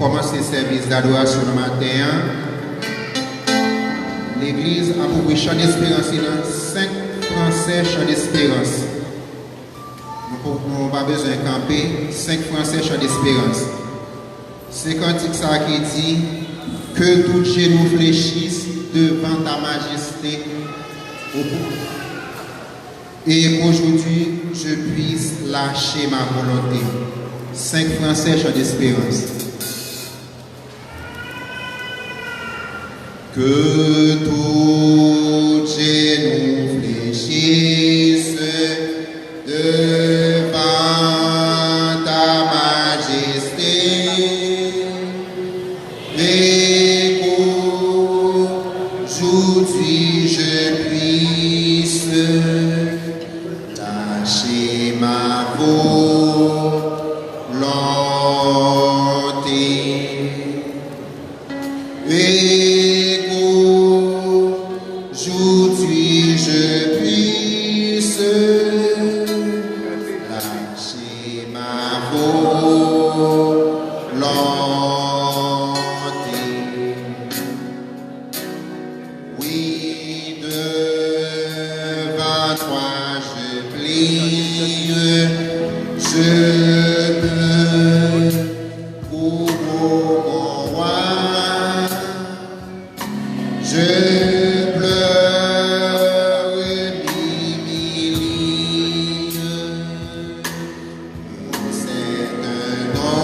commencer le service d'adoration le matin. L'église a pour chant d'espérance, il y a 5 Français chant d'espérance. Nous n'avons pas besoin de camper, 5 Français chant d'espérance. C'est cantique ça qui dit que tout genou fléchisse devant ta majesté et qu'aujourd'hui je puisse lâcher ma volonté. 5 Français chant d'espérance. Que tout genou fléchisse devant ta majesté et qu'aujourd'hui je puisse lâcher ma volonté et qu'aujourd'hui je puisse lâcher ma volonté. Oui, devant toi je plie, je peux pour mon roi, je pleure m'humilie, c'est un don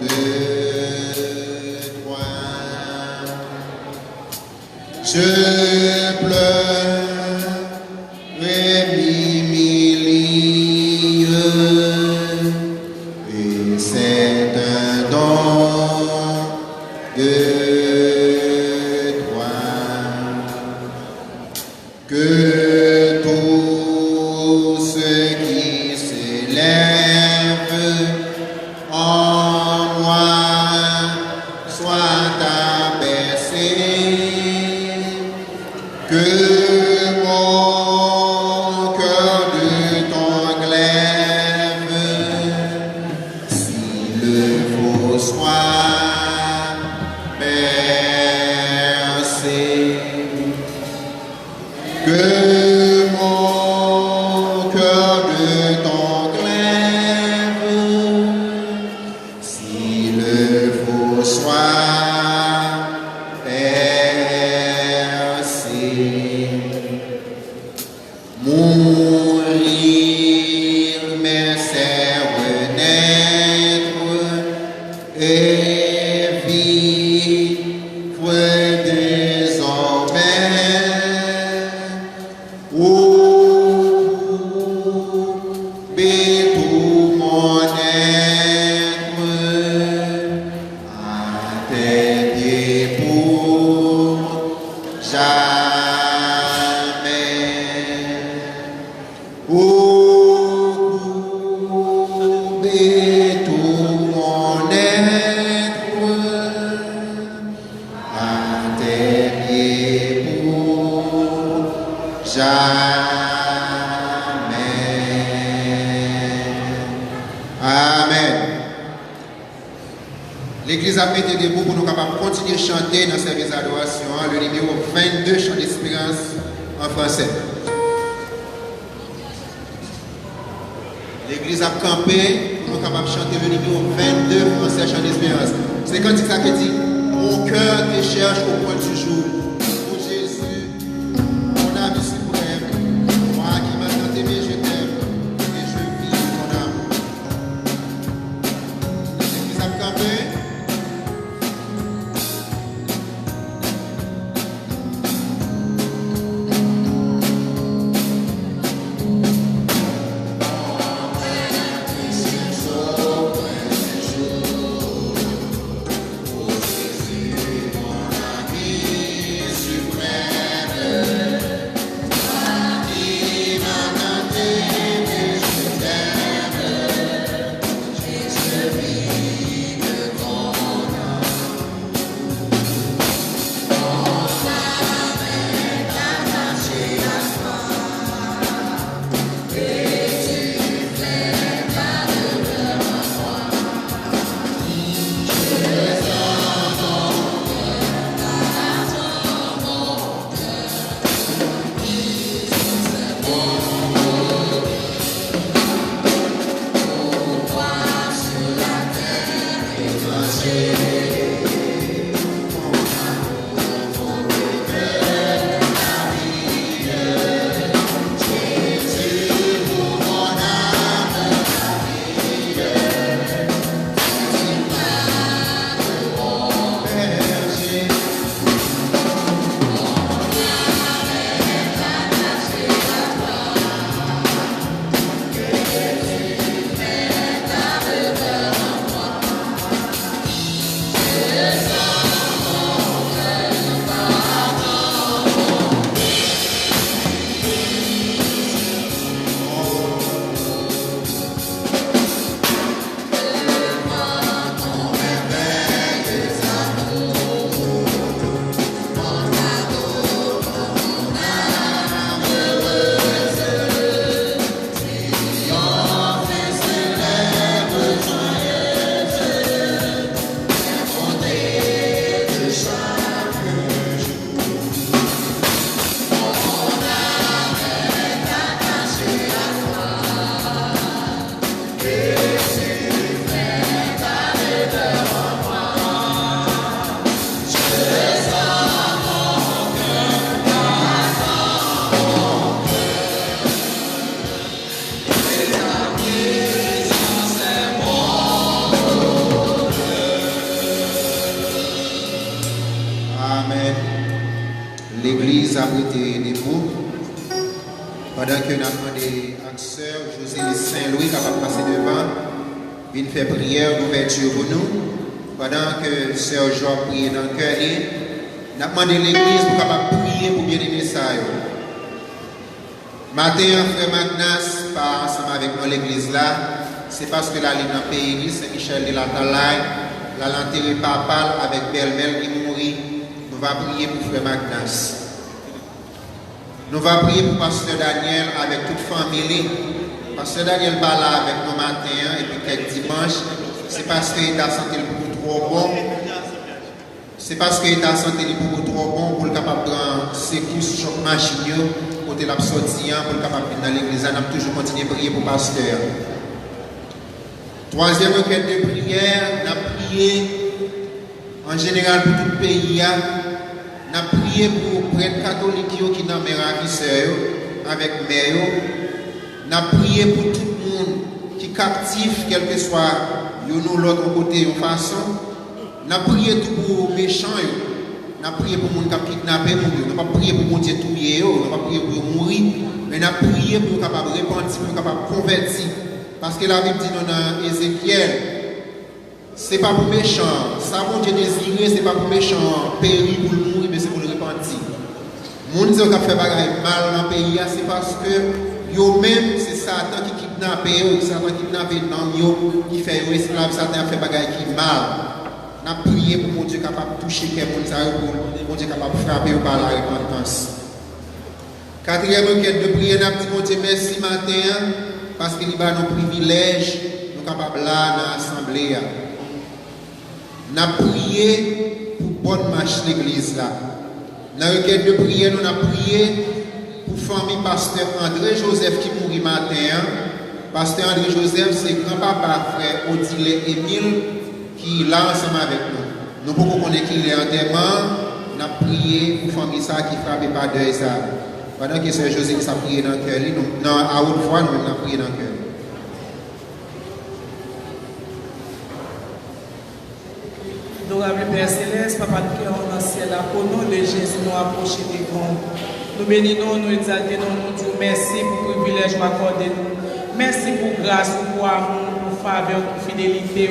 de toi. Je pleure m'humilie, et c'est un don de toi. Que tout ce qui s'élève en moi soit abaissé, que mon cœur de ton glaive, si le faux soit bercé, que mon cœur de ton glaive, si le faux soit percé, mourir mais c'est renaître et vivre désormais. Tout mon être à tes pieds pour jamais. Tout mon être à tes pieds pour jamais. Amen. L'église a été debout pour nous capables de continuer à chanter dans le service d'adoration, le numéro 22, chant d'espérance en français. L'église a campé pour nous capables de chanter le numéro 22, français, chant d'espérance. C'est quand ça qui dit mon cœur te cherche au point du jour. Pour Jésus, mon âme est suprême. Moi qui m'as tant aimé, je t'aime et je vis ton âme. L'église a campé. a prêté des mots. Pendant que nous avons demandé à sœur Josélie Saint-Louis qui va passer devant, vient faire prière d'ouverture pour nous. Pendant que sœur Job prie dans le cœur, nous avons demandé l'église pour capable prier pour bien aimer ça. Matin, frère Magnas, pas ensemble avec nous l'église là, c'est parce que la ligne dans le pays, Saint-Michel de la Talaye, la l'enterré papal avec belle-mère qui mourit. Nous allons prier pour frère Magnas. Nous allons prier pour pasteur Daniel avec toute famille. Pasteur Daniel va là avec nous matin et puis quelques dimanches. C'est parce qu'il a santé beaucoup trop bon. C'est parce qu'il a santé beaucoup trop bon pour le capable de prendre secours sur chaque machine pour la sortir pour le capable de dans l'église. Nous allons toujours continuer à prier pour pasteur. Troisième requête de prière, nous avons prié en général pour tout le pays. Nous avons prié pour les prêtres catholiques qui sont dans mes ravisseurs avec mère. Nous avons prié pour tout le monde qui est captif, quel que soit l'autre côté de façon. Nous avons prié pour les méchants. Nous avons prié pour les gens qui kidnappés. Nous n'avons pas prié pour les gens qui tués. Nous n'avons pas prié pour mourir. Mais nous avons prié pour les capables de repentir, pour les capables de convertir. Parce que la Bible dit dans Ézéchiel, ce n'est pas pour méchant. Ça, mon Dieu désiré, ce n'est pas pour méchant, périr pour le mourir, mais c'est pour le repentir. Les gens qui ont fait mal dans le pays, c'est parce que eux-mêmes, c'est Satan qui kidnappe eux, Satan qui kidnappe eux, qui fait eux esclaves, Satan a fait bagaille qui mal. On a prié pour mon Dieu capable de toucher quelqu'un, pour mon Dieu capable de frapper par la repentance. Quatrième requête de prière, on a dit mon Dieu merci matin. Parce qu'il y a nos privilèges, nous sommes capables là dans l'assemblée. Nous avons prié pour bonne marche l'église là. Dans la requête de prière, nous avons prié pour la famille pasteur André Joseph qui mourit matin. Pasteur André Joseph, c'est grand-papa frère Odile Émile qui est là ensemble avec nous. Nous pouvons connaître qu'il est enterrement. Nous avons prié pour la famille ça qui frappe par deuil ça. Pendant que Sœur José a prié dans le cœur, à haute voix, nous avons prié dans le cœur. Adorable Père Céleste, Papa de cœur dans le ciel, au nom de Jésus, nous approchons des grands. Nous bénissons, nous exaltons, nous disons merci pour le privilège m'accorder nous. Merci pour grâce, pour amour, pour faveur, pour fidélité.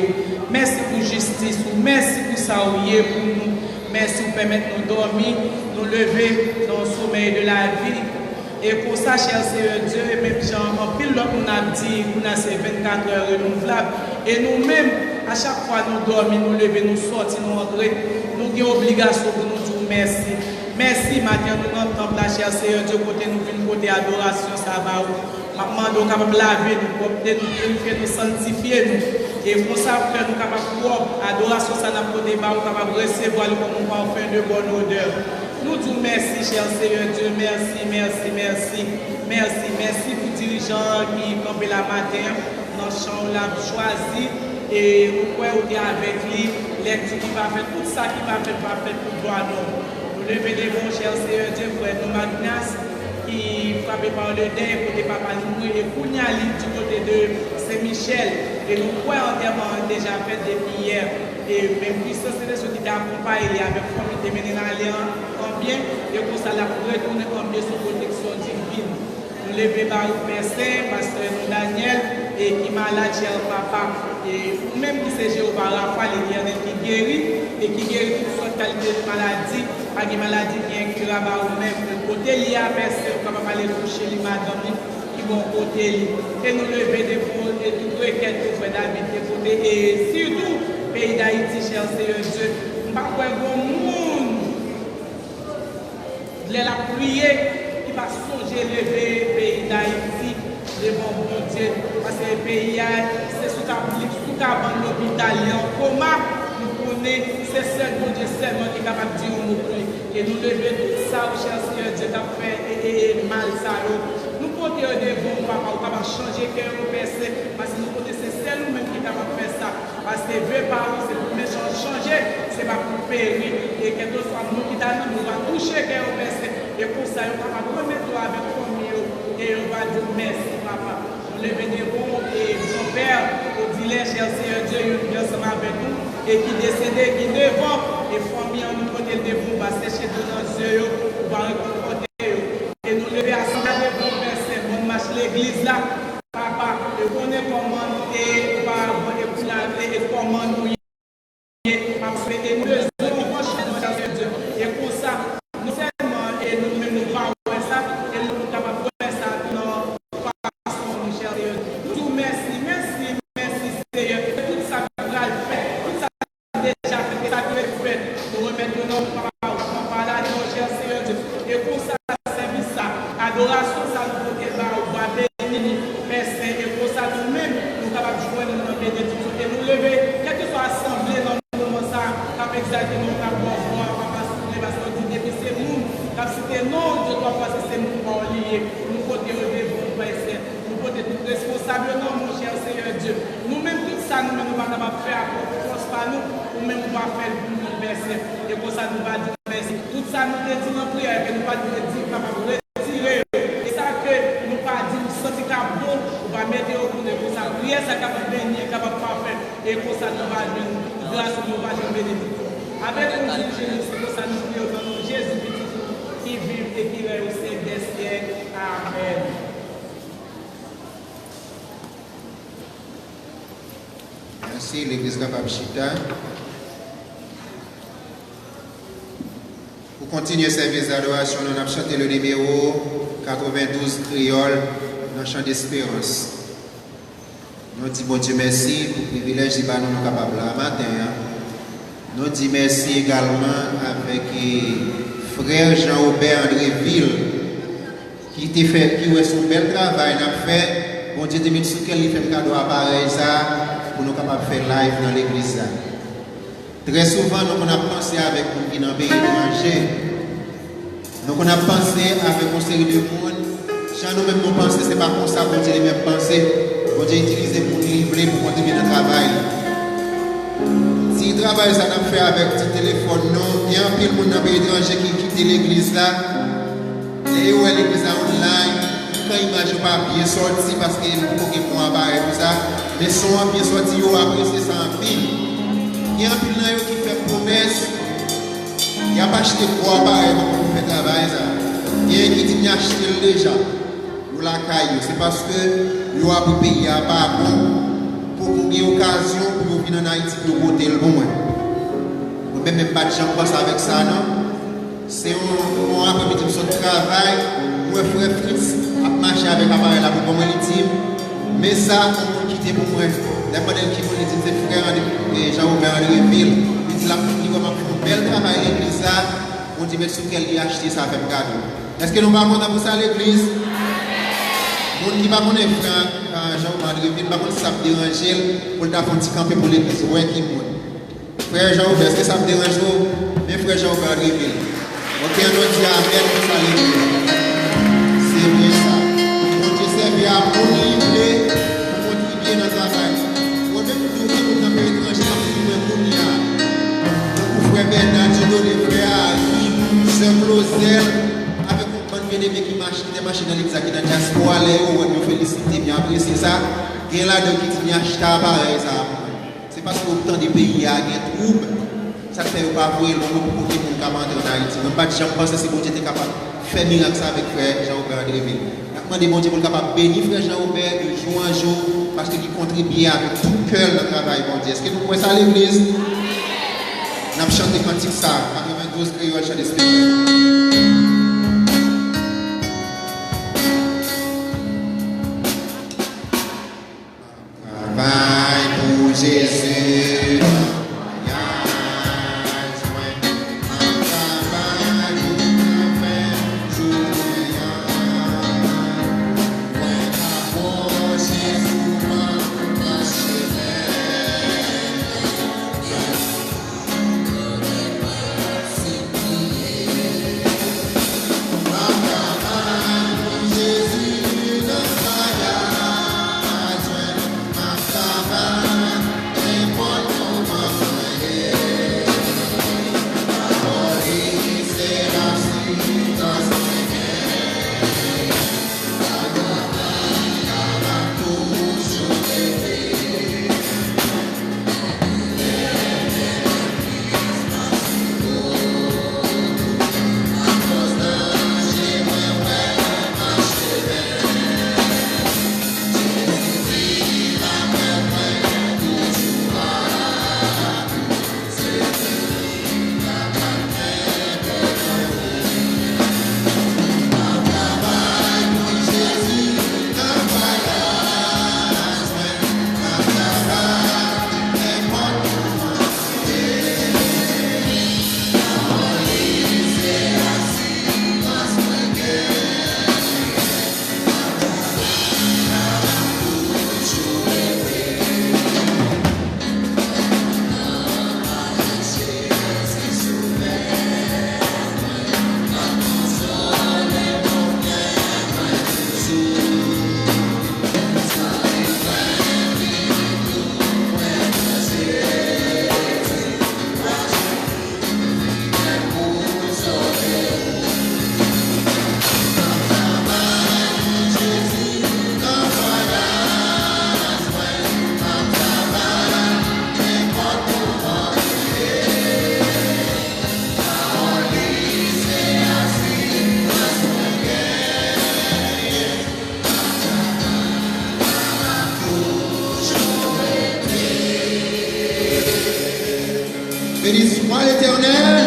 Merci pour justice, merci pour ça pour nous. Merci pour permettre nous dormir, nous lever dans le sommeil de la vie. Et pour ça, cher Seigneur Dieu, et même Jean, en pile l'autre, on a dit qu'on a ces 24 heures renouvelables. Et nous-mêmes, à chaque fois nous dormons, nous levons, nous sortons, nous entrons, nous avons obligation pour nous dire merci. Merci, matin, nous dans le temple, la cher Seigneur Dieu, côté nous venons côté adoration, ça va où. Maman, nous sommes capables de laver, nous purifier, nous sanctifier, nous. Et pour ça, frère, nous sommes capables de voir, adoration, ça n'a pas de débat, nous sommes capables de recevoir le bon parfum de bonne odeur. Nous disons merci, cher Seigneur Dieu, merci, merci, merci, merci, merci pour les dirigeants qui campent la matin, dans le champ, on l'a choisi, et nous pouvons être avec lui, lecture qui va faire tout ça qui va faire pour toi, nous. Nous levons les bons, cher Seigneur Dieu, frère, nous Magnas, qui frappé par le deuil, côté Papa Limou, et Kounyali du côté de Saint-Michel, et nous pouvons entièrement déjà fait depuis hier. Et même puissance de ceux qui t'accompagnent avec famille de mener dans en bien, et pour ça, la pour retourner en bien sous protection divine. Nous levons Baruch Messin, Pasteur Daniel, et qui malade, cher papa, et même qui c'est Jéhovah Rapha, l'Éternel qui guérit, et qui guérit toute sorte de qualité de maladie, pas de maladie qui est incurable ou même de côté lié à personne, comme on va aller toucher les madames qui vont côté. Et nous levons des fonds et tout requête pour frère David de côté, et surtout, pays d'Haïti, cher Seigneur Dieu, nous ne pouvons pas voir le monde. La prière qui va songer lever le pays d'Haïti devant mon Dieu. Parce que le pays, c'est sous cabane l'hôpital, en coma, nous connaissons, c'est seul mon Dieu seulement qui est capable de dire au mot. Et nous levons tout ça, cher Seigneur Dieu, qui a fait mal ça. Nous portons devant papa, on va changer cœur au PC, parce que nous connaissons c'est nous-mêmes qui est capable de faire ça. Parce que veut pas, c'est pour méchant changer, c'est pas pour périr. Et que d'autres soit nous qui nous va toucher cœur au PC. Et pour ça, on va remettre avec famille et on va dire merci, papa. On lève des bons et mon père, au dilemme, cher Seigneur Dieu, il est ensemble avec nous et qui décédé, qui devant. et famille, nous côté de vous, va sécher de nos yeux, on va réconforter. Et nous lever à son devant, Père, on marche l'église là, papa, et on est commandé par pour la et comment nous y et nous les et pour ça, nous seulement et nous-mêmes nous parlons ça, et nous sommes capables de faire ça dans notre façon, mon cher Dieu. Tout merci, merci, merci Seigneur. Tout ça que nous avons fait, tout ça déjà fait, ça que nous fait, nous remettons nos paroles à nos cher Seigneur Dieu. Et pour ça, service ça, adoration, ça nous fait on va bénir, merci. Et pour ça, nous-mêmes, nous sommes capables de jouer dans notre bénédiction et nous lever, quelle que soit assemblée dans le moment ça, comme exactement, comme c'est non, je dois passer ces mouvements liés. Nous pouvons relever pour nous pouvons être responsables, non, mon cher Seigneur Dieu. Nous-mêmes, tout ça, nous-mêmes, nous ne pouvons pas faire pour force par nous, ou même nous ne pouvons pas faire pour nous verser. Et pour ça, nous allons dire merci. Tout ça, nous te disons en prière, et nous ne pouvons pas dire capable de retirer. Et ça, que nous ne pouvons pas dire, nous sommes capables, on va mettre au bout de pour ça. Prière, ça capable de bénir, capable de faire. Et pour ça, nous allons dire, grâce à nous, nous allons bénédiction. Avec nous, Jésus, c'est pour ça, nous prions dans nous, Jésus. Qui vivent et qui règnent au siècle des siècles. Amen. Merci, l'église capable Chita. Pour continuer ce service d'adoration, nous avons chanté le numéro 92 créole dans le chant d'espérance. Nous disons bon Dieu merci pour le privilège de nous capables là matin. Nous disons merci également avec frère Jean-Aubert Andréville, qui a son bel travail, n'a fait, bon Dieu, de mettre sur quel il fait un cadeau appareil ça, pour nous capables de faire live dans l'église. Très souvent, nous avons pensé avec nous qui dans le pays étranger, nous avons pensé avec un série de monde, sans nous-mêmes nous penser, ce n'est pas comme ça, bon Dieu, les mêmes pensées, bon Dieu, utiliser pour nous livrer, pour continuer le travail. Si le travail ça n'a fait avec petit téléphone, non, il y a un peu de monde dans le pays étranger qui quitte l'église là, et où est l'église online, quand l'image n'est pas bien sorti parce qu'il y a beaucoup de points à tout ça, mais son bien sorti, il a apprécié ça en pile. Il y a un peu de gens qui fait promesse, il n'y a pas acheté quoi pareil pour faire travail ça. Il y a qui dit qu'il a acheté déjà pour la caille, c'est parce que il a pour payer à part bon. Pour qu'il y ait occasion pour venir en Haïti pour voter le bon. Même pas de gens pensent avec ça, non? C'est un après-midi de travail, où un frère Fritz a marché avec l'appareil là pour moi l'intime. Mais ça, on quitte pour moi. Les modèles qui vont dire, c'est frère Jean-Aubert Andréville. Il dit là, il va faire un bel travail à l'église là. On dit, mais sur quel il a acheté ça avec cadeau. Est-ce que nous allons pour ça à l'église? Moun qui va connaître Jean-Aubert Andréville, va connaître ça me dérange pour le faire un petit campé pour l'église. Ouais, qui moun. Frère Jean-Aubert, est-ce que ça me dérange? Mais frère Jean-Aubert Andréville. Ok, on dit amen pour ça l'église. C'est bien ça. On dit servir à pour livrer, pour contribuer dans le travail. On veut que nous nous dans le pays étranger, pour nous pour frère Bernard, les frères Harry, Sœur Clausel, avec un bon bien-aimé qui marche dans l'église qui est dans la diaspora, on nous félicite, bien apprécier ça. Et là, donc, il dit acheter pareil ça. C'est parce qu'au temps des pays, il y a des troubles. Ça fait pas voir le monde pour que les gens en Haïti. Même pas de gens pensent que c'est bon Dieu capable de faire miracle avec frère Jean-Aubert Andréville. Je demande bon Dieu pour capable de bénir frère Jean-Aubert de jour en jour parce qu'il contribue avec tout cœur dans le travail bon Dieu. Est-ce que nous pouvons ça à l'église? Nous avons chanté cantique ça, 92 créole chant d'espérance. Travail pour Jésus. One Béni soit l'Éternel.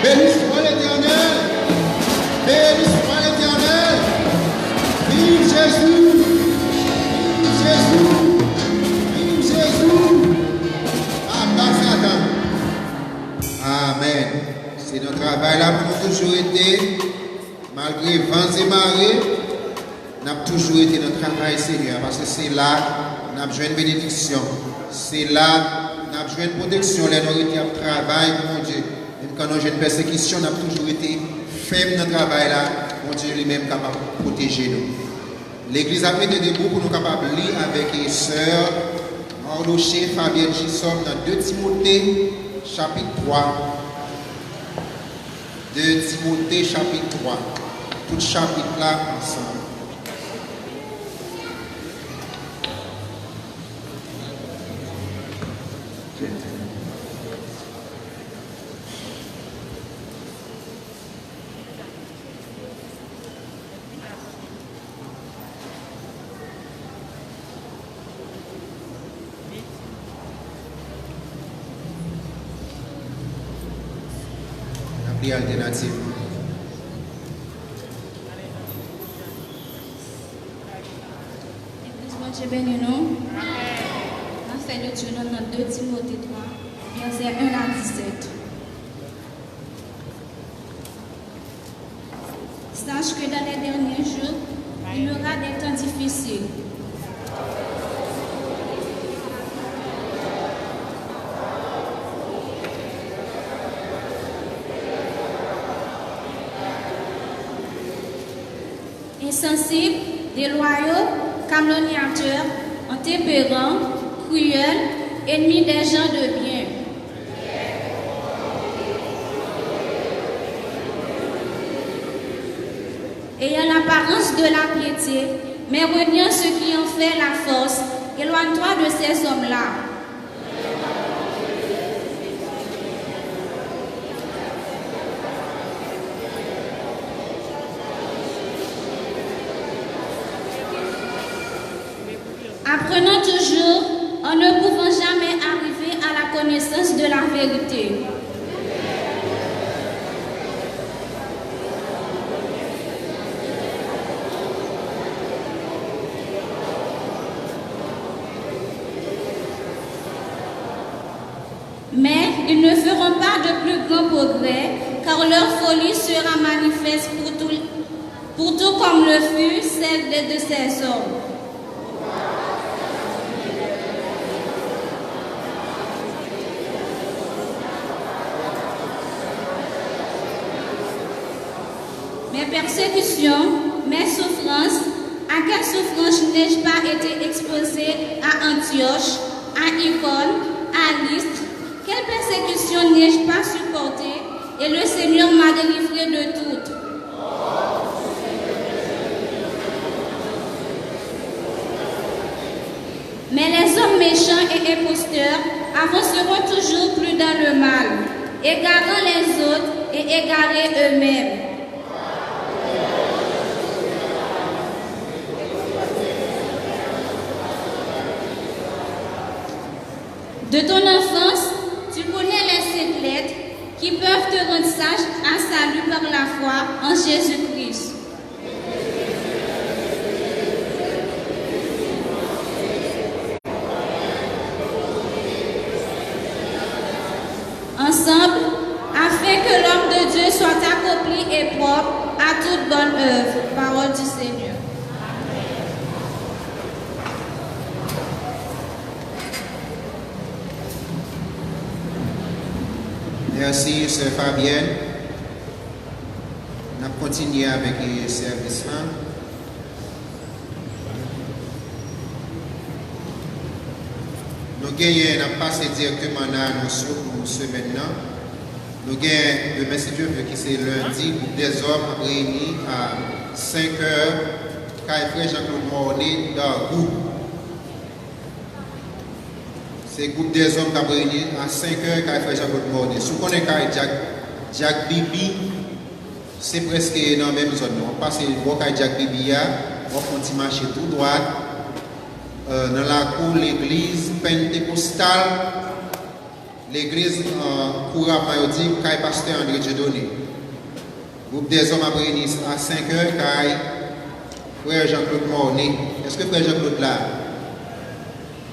Béni soit l'Éternel. Béni soit l'Éternel. Vive Jésus. Vive Jésus. Vive Jésus. Abba Satan. Amen. C'est notre travail là pour nous toujours été, malgré vents et marées, nous avons toujours été notre travail, Seigneur, parce que c'est là que nous avons besoin de bénédiction. C'est là que nous avons besoin de protection. Là, nous avons été à travail, mon Dieu. Même quand nous avons une persécution, nous avons toujours été fermes dans notre travail là. Mon Dieu lui-même capable de protéger nous. L'Église a été debout pour nous capables de lire avec les sœurs Marloché, Fabienne Gissom dans 2 Timothée, chapitre 3. 2 Timothée, chapitre 3. Tout chapitre là ensemble. Alternative. Église, mon Dieu béni nous. On fait le Dieu dans 2 Timothée 3, versets 1 à 17. Sache que dans les derniers jours, il y aura des temps difficiles. Insensibles, déloyaux, calomniateurs, intempérants, cruels, ennemis des gens de bien. Ayant l'apparence de la piété, mais reniant ce qui en fait la force, éloigne-toi de ces hommes-là. Apprenons toujours en ne pouvant jamais arriver à la connaissance de la vérité. Mais ils ne feront pas de plus grands progrès, car leur folie sera manifeste pour tout comme le fut celle de ces hommes. Mes persécutions, mes souffrances, à quelle souffrance n'ai-je pas été exposé à Antioche, à Icône, à Lystre? Quelle persécution n'ai-je pas supporté et le Seigneur m'a délivré de toutes? Mais les hommes méchants et imposteurs avanceront toujours plus dans le mal, égarant les autres et égarés eux-mêmes. De ton enfance, tu connais les 5 lettres qui peuvent te rendre sage à salut par la foi en Jésus-Christ. Ensemble, afin que l'homme de Dieu soit accompli et propre à toute bonne œuvre. Parole du Seigneur. Merci, Sœur Fabienne. On a continué avec le service. Nous avons passé directement à l'annonce pour ce maintenant. Nous avons, demain, si Dieu veut, qui c'est lundi, groupe des hommes réunis à 5 h, Frère Jean-Claude Mornay dans le groupe. C'est le groupe des hommes qui a réuni à 5 h, Frère Jean-Claude Mornay. Si vous connaissez Jack Bibi, c'est presque dans la même zone. On passe le Jack Bibi, on continue à marcher tout droit. Dans la cour l'église pentecostale, l'église couramment dit qu'est pasteur André Dieudonné. Groupe des hommes a réuni à 5h qu'est frère Jean-Claude Morné. Est-ce que frère Jean-Claude là?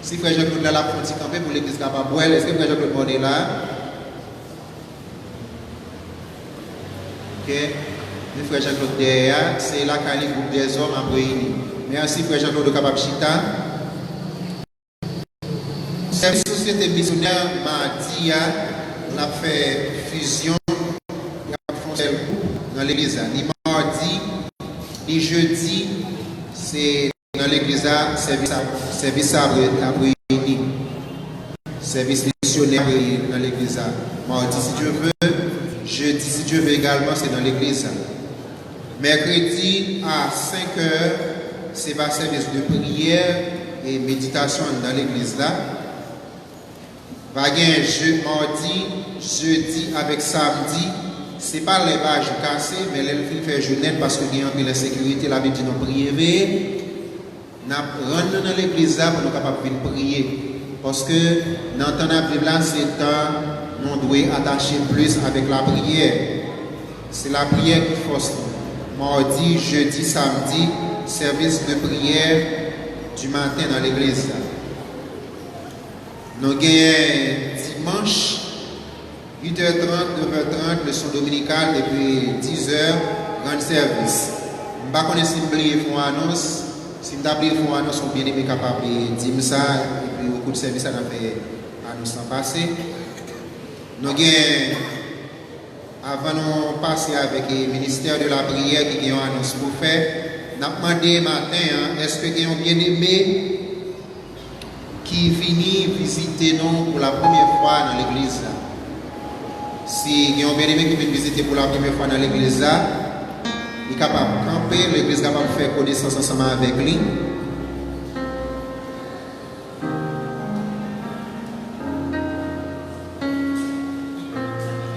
Si frère Jean-Claude là, la frontière campée pour l'église capable, est-ce que frère Jean-Claude Morné là? Ok. Le frère Jean-Claude derrière, c'est là qu'est le groupe des hommes a réuni. Merci frère Jean-Claude Capable Chita. Cette société missionnaire mardi, on a fait fusion dans l'église. Ni mardi, ni jeudi, c'est dans l'église, service à réuni. Service missionnaire dans l'église. Mardi, si Dieu veut. Jeudi, si Dieu veut également, c'est dans l'église. Mercredi à 5h, c'est pas service de prière et méditation dans l'église là. Va y avoir mardi, jeudi avec samedi. C'est pas les pages cassées, mais les faire journée parce que il y a un peu de sécurité, la Bible dit nous prier. Nous rentrons dans l'église là pour nous capables de prier. Parce que dans la Bible là, c'est un, nous devons attacher plus avec la prière. C'est la prière qui force. Mardi, jeudi, samedi, service de prière du matin dans l'église. Nous avons dimanche, 8h30, 9h30, leçon dominicale, depuis 10h, grand service. Je ne sais pas si vous avez annonce. Si vous avez une annonce, vous bien aimé capable de dire ça, et puis beaucoup de services à fait annonce en passé. Nous avons, avant de passer avec le ministère de la prière qui a une annonce pour faire, nous avons demandé matin, est-ce que vous avez bien aimé qui vient visiter nous pour la première fois dans l'église? Si vous avez bien aimé qui vient visiter pour la première fois dans l'église, il est capable de camper, l'église est capable de faire connaissance ensemble avec lui.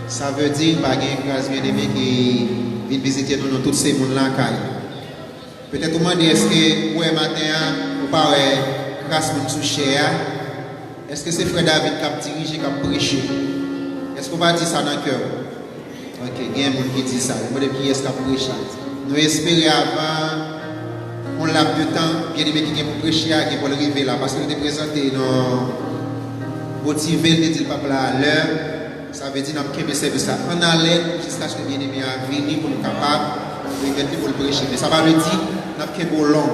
Ça veut dire qu'il y a une grâce bien-aimée qui vient visiter nous dans tous ces mondes-là. Peut-être vous demandez, est-ce que vous, matin, vous parlez grâce à sous cher? Est-ce que c'est frère David qui a dirigé, qui a prêché? Est-ce que vous va dire ça dans le cœur? Ok, il y a un monde qui dit ça. Vous demandez qui est-ce qui a prêché? Nous espérons avant, on l'a de temps, bien-aimé qui vient pour prêcher, qui pour arriver là, parce qu'il était présenté, nous motiver, il dit le peuple à l'heure. Ça veut dire que nous service en haleine jusqu'à ce que bien aimé a venir pour nous capables de pour le prêcher. Mais ça va veut dire que nous avons long.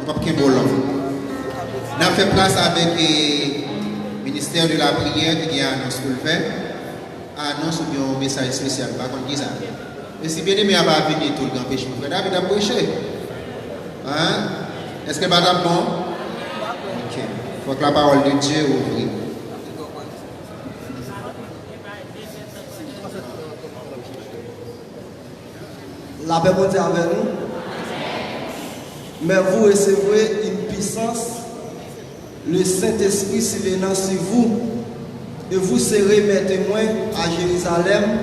Nous n'avons pas long. Nous avons fait place avec le ministère de la prière qui a annoncé pour le faire. Annonce un message spécial. Par contre, qui ça? Mais si bien aimé a pas venir tout le temps prêcher, frère David a prêché. Hein? Est-ce que c'est bon? Ok. Il faut que la parole de Dieu ouvre. La paix monte avec nous. Mais vous recevrez une puissance, le Saint-Esprit s'élèvera sur vous, et vous serez mes témoins à Jérusalem,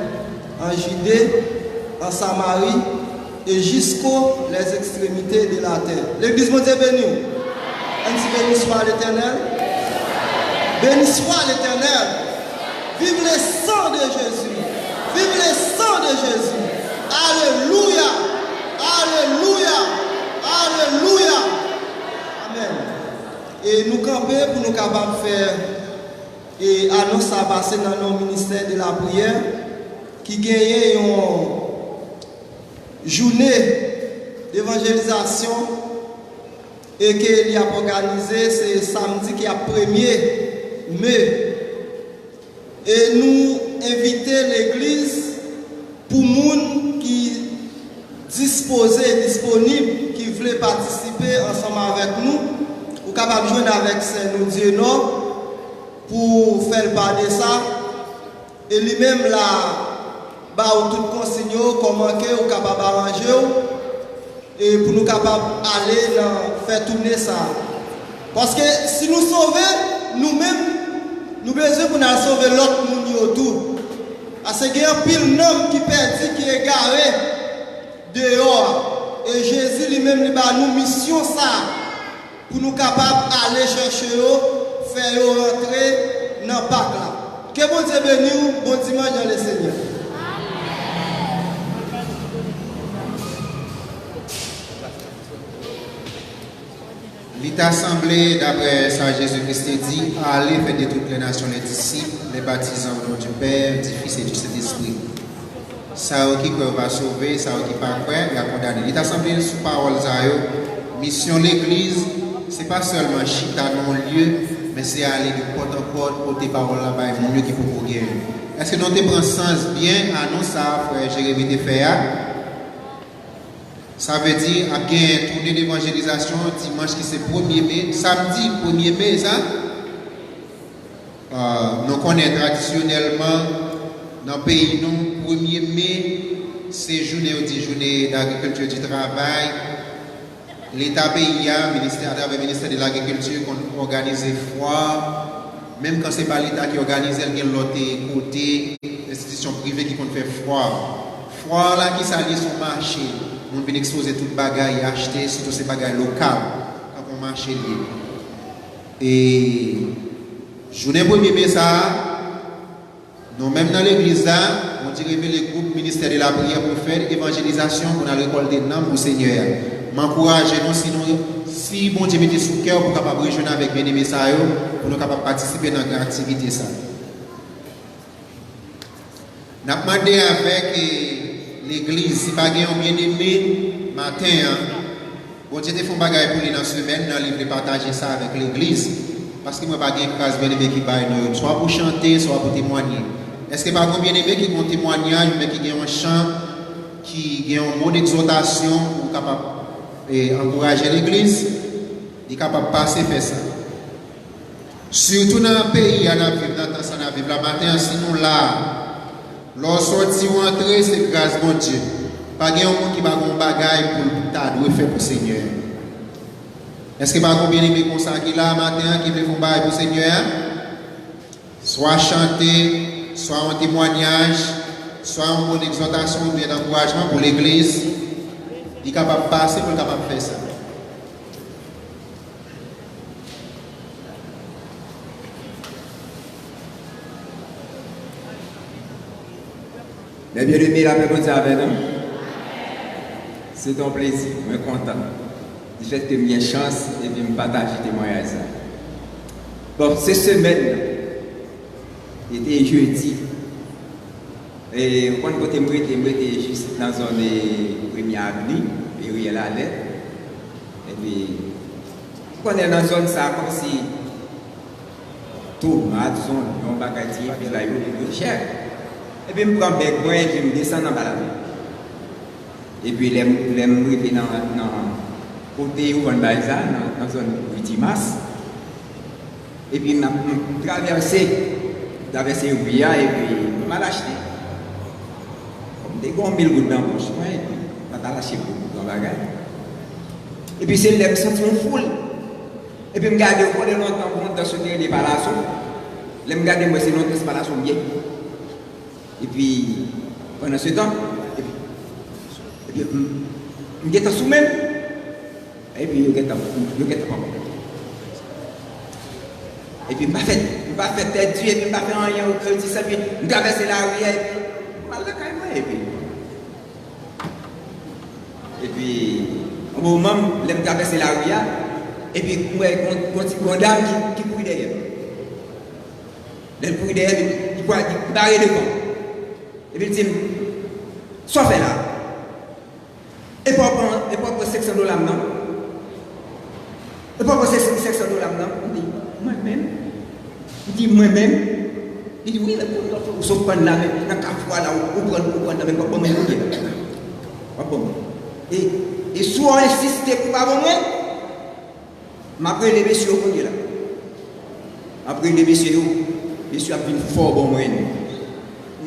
en Judée, en Samarie, et jusqu'aux les extrémités de la terre. L'église monte bénie. Ainsi béni soit l'Éternel. Béni soit l'Éternel. Vive le sang de Jésus. Vive le sang de Jésus. Alléluia, alléluia, alléluia. Amen. Et nous camper pour nous capables de faire et annonce à passer dans nos ministères de la prière qui gagne une journée d'évangélisation et qu'il a organisé c'est samedi qui est 1er mai. Et nous inviter l'église pour monde qui disponible, qui voulait participer ensemble avec nous, ou capable de joindre avec nous Dieu pour faire part de ça. Et lui-même là, bah, tout consigne, comment ou capable d'arranger, et pour nous capables d'aller faire tourner ça. Parce que si nous sauvons, nous-mêmes, nous besoin pour nous sauver l'autre monde autour. Parce qu'il y a un pile d'hommes qui perdent, qui est garé dehors. Et Jésus lui-même lui a nous mission ça pour nous capables d'aller chercher eux, faire eux rentrer dans le parc là. Que bon Dieu bénisse, bon dimanche dans le Seigneur. L'État assemblée, d'après ça Jésus-Christ dit, allez faire de toutes les nations les disciples, les baptisant au nom du Père, du Fils et du Saint-Esprit. Ça qui va sauver, ça qui pas prêt, il a condamné. L'État assemblée sous parole mission l'église, c'est pas seulement chita non lieu, mais c'est aller de porte en porte, porter parole là-bas, et mon lieu qui peut pour guérir. Est-ce que nous avons sens bien à nous ça, frère Jérémie de faire? Ça veut dire qu'il y a une tournée d'évangélisation dimanche qui c'est 1er mai, samedi 1er mai, ça? Nous connaissons traditionnellement dans le pays, nous, 1er mai, c'est journée d'agriculture du travail. L'État pays, à travers le ministère de l'Agriculture, qu'on organise foire. Même quand ce n'est pas l'État qui organise, il y a l'autre côté, l'institution privée qui compte faire foire. Foire là qui s'allie sur le marché. On vient exposer toute bagaille et acheter, surtout ces bagailles locales, quand on marché lié. Et journée 1er mai, ça, nous même dans l'église là, on dirait le groupe ministère de la prière pour faire évangélisation pour la récolter des noms pour le Seigneur. M'encourage nous si bon Dieu mettez sous cœur pour capable rejoindre avec bien-aimés ça pour nous capable participer dans l'activité ça. N'a demandé avec l'église si pas gain bien-aimé matin bon Dieu te font bagaille pour lui dans semaine dans livre partager ça avec l'église parce que moi pas gain phrase bien-aimé qui baille nous soit pour chanter soit pour témoigner. Est-ce que pas bien-aimé qui ont témoignage mais qui gagne un chant qui gagne un mot d'exhortation pour capable et encourager l'église, il est capable de passer faire ça. Surtout dans le pays, dans le matin, si nous là, lorsqu'on sortit ou entrer, c'est grâce à Dieu. Pas de monde qui va faire un bagage pour t'adouer faire pour le Seigneur. Est-ce que pas bien aimé comme ça qui là matin qui veut faire un bagage pour le Seigneur? Soit chanter, soit un témoignage, soit un mot d'exhortation ou bien d'encouragement pour l'église. Il est capable de passer pour être capable de faire ça. Mais bien aimé, la paix avec nous. C'est un plaisir, je suis content. Du fait que j'ai une chance et de me partager des témoignages. Bon, cette semaine, était jeudi. Et quand je suis juste dans une première avenue, et où il y a la lettre. Et puis, quand on est dans une zone, ça comme si tout, ma zone, on va gagner, puis là, il est cher. Et puis, je prends bec, moi, et puis je descends dans la rue. Et puis, je vais dans le côté où on va dans la zone Vitimas. Et puis, je traverse le Ria et puis, je m'ai acheté. Des gros 1000 gouttes dans la bouche, et puis, je vais lâcher dans la bagage. Et puis, c'est là que je me sens foule. Et puis, je me garde pendant longtemps pour monter sur les palaces. Je me garde, moi, c'est notre palace bien. Et puis, pendant ce temps, je me suis sous même. Et puis, je me suis pas. Et puis, je me suis fait tête Dieu, et puis, je me suis fait rien au cœur, et puis, je traverse la rue, et puis, et puis, au moment où je traverse la rue, et puis, une dame qui couille derrière. Elle couille derrière, il barre devant. Et puis, il dit, soit fait là. Et pour prendre $600 non. Et pour prendre $600 non. Il dit, moi-même. Il dit, moi-même. Il dit, oui, mais pour nous, sauf prendre là, dans 4 fois là, ou prendre même pas pour me et soit on insiste pour pas moi, après les messieurs au là. Après les messieurs a pris fort bon moi.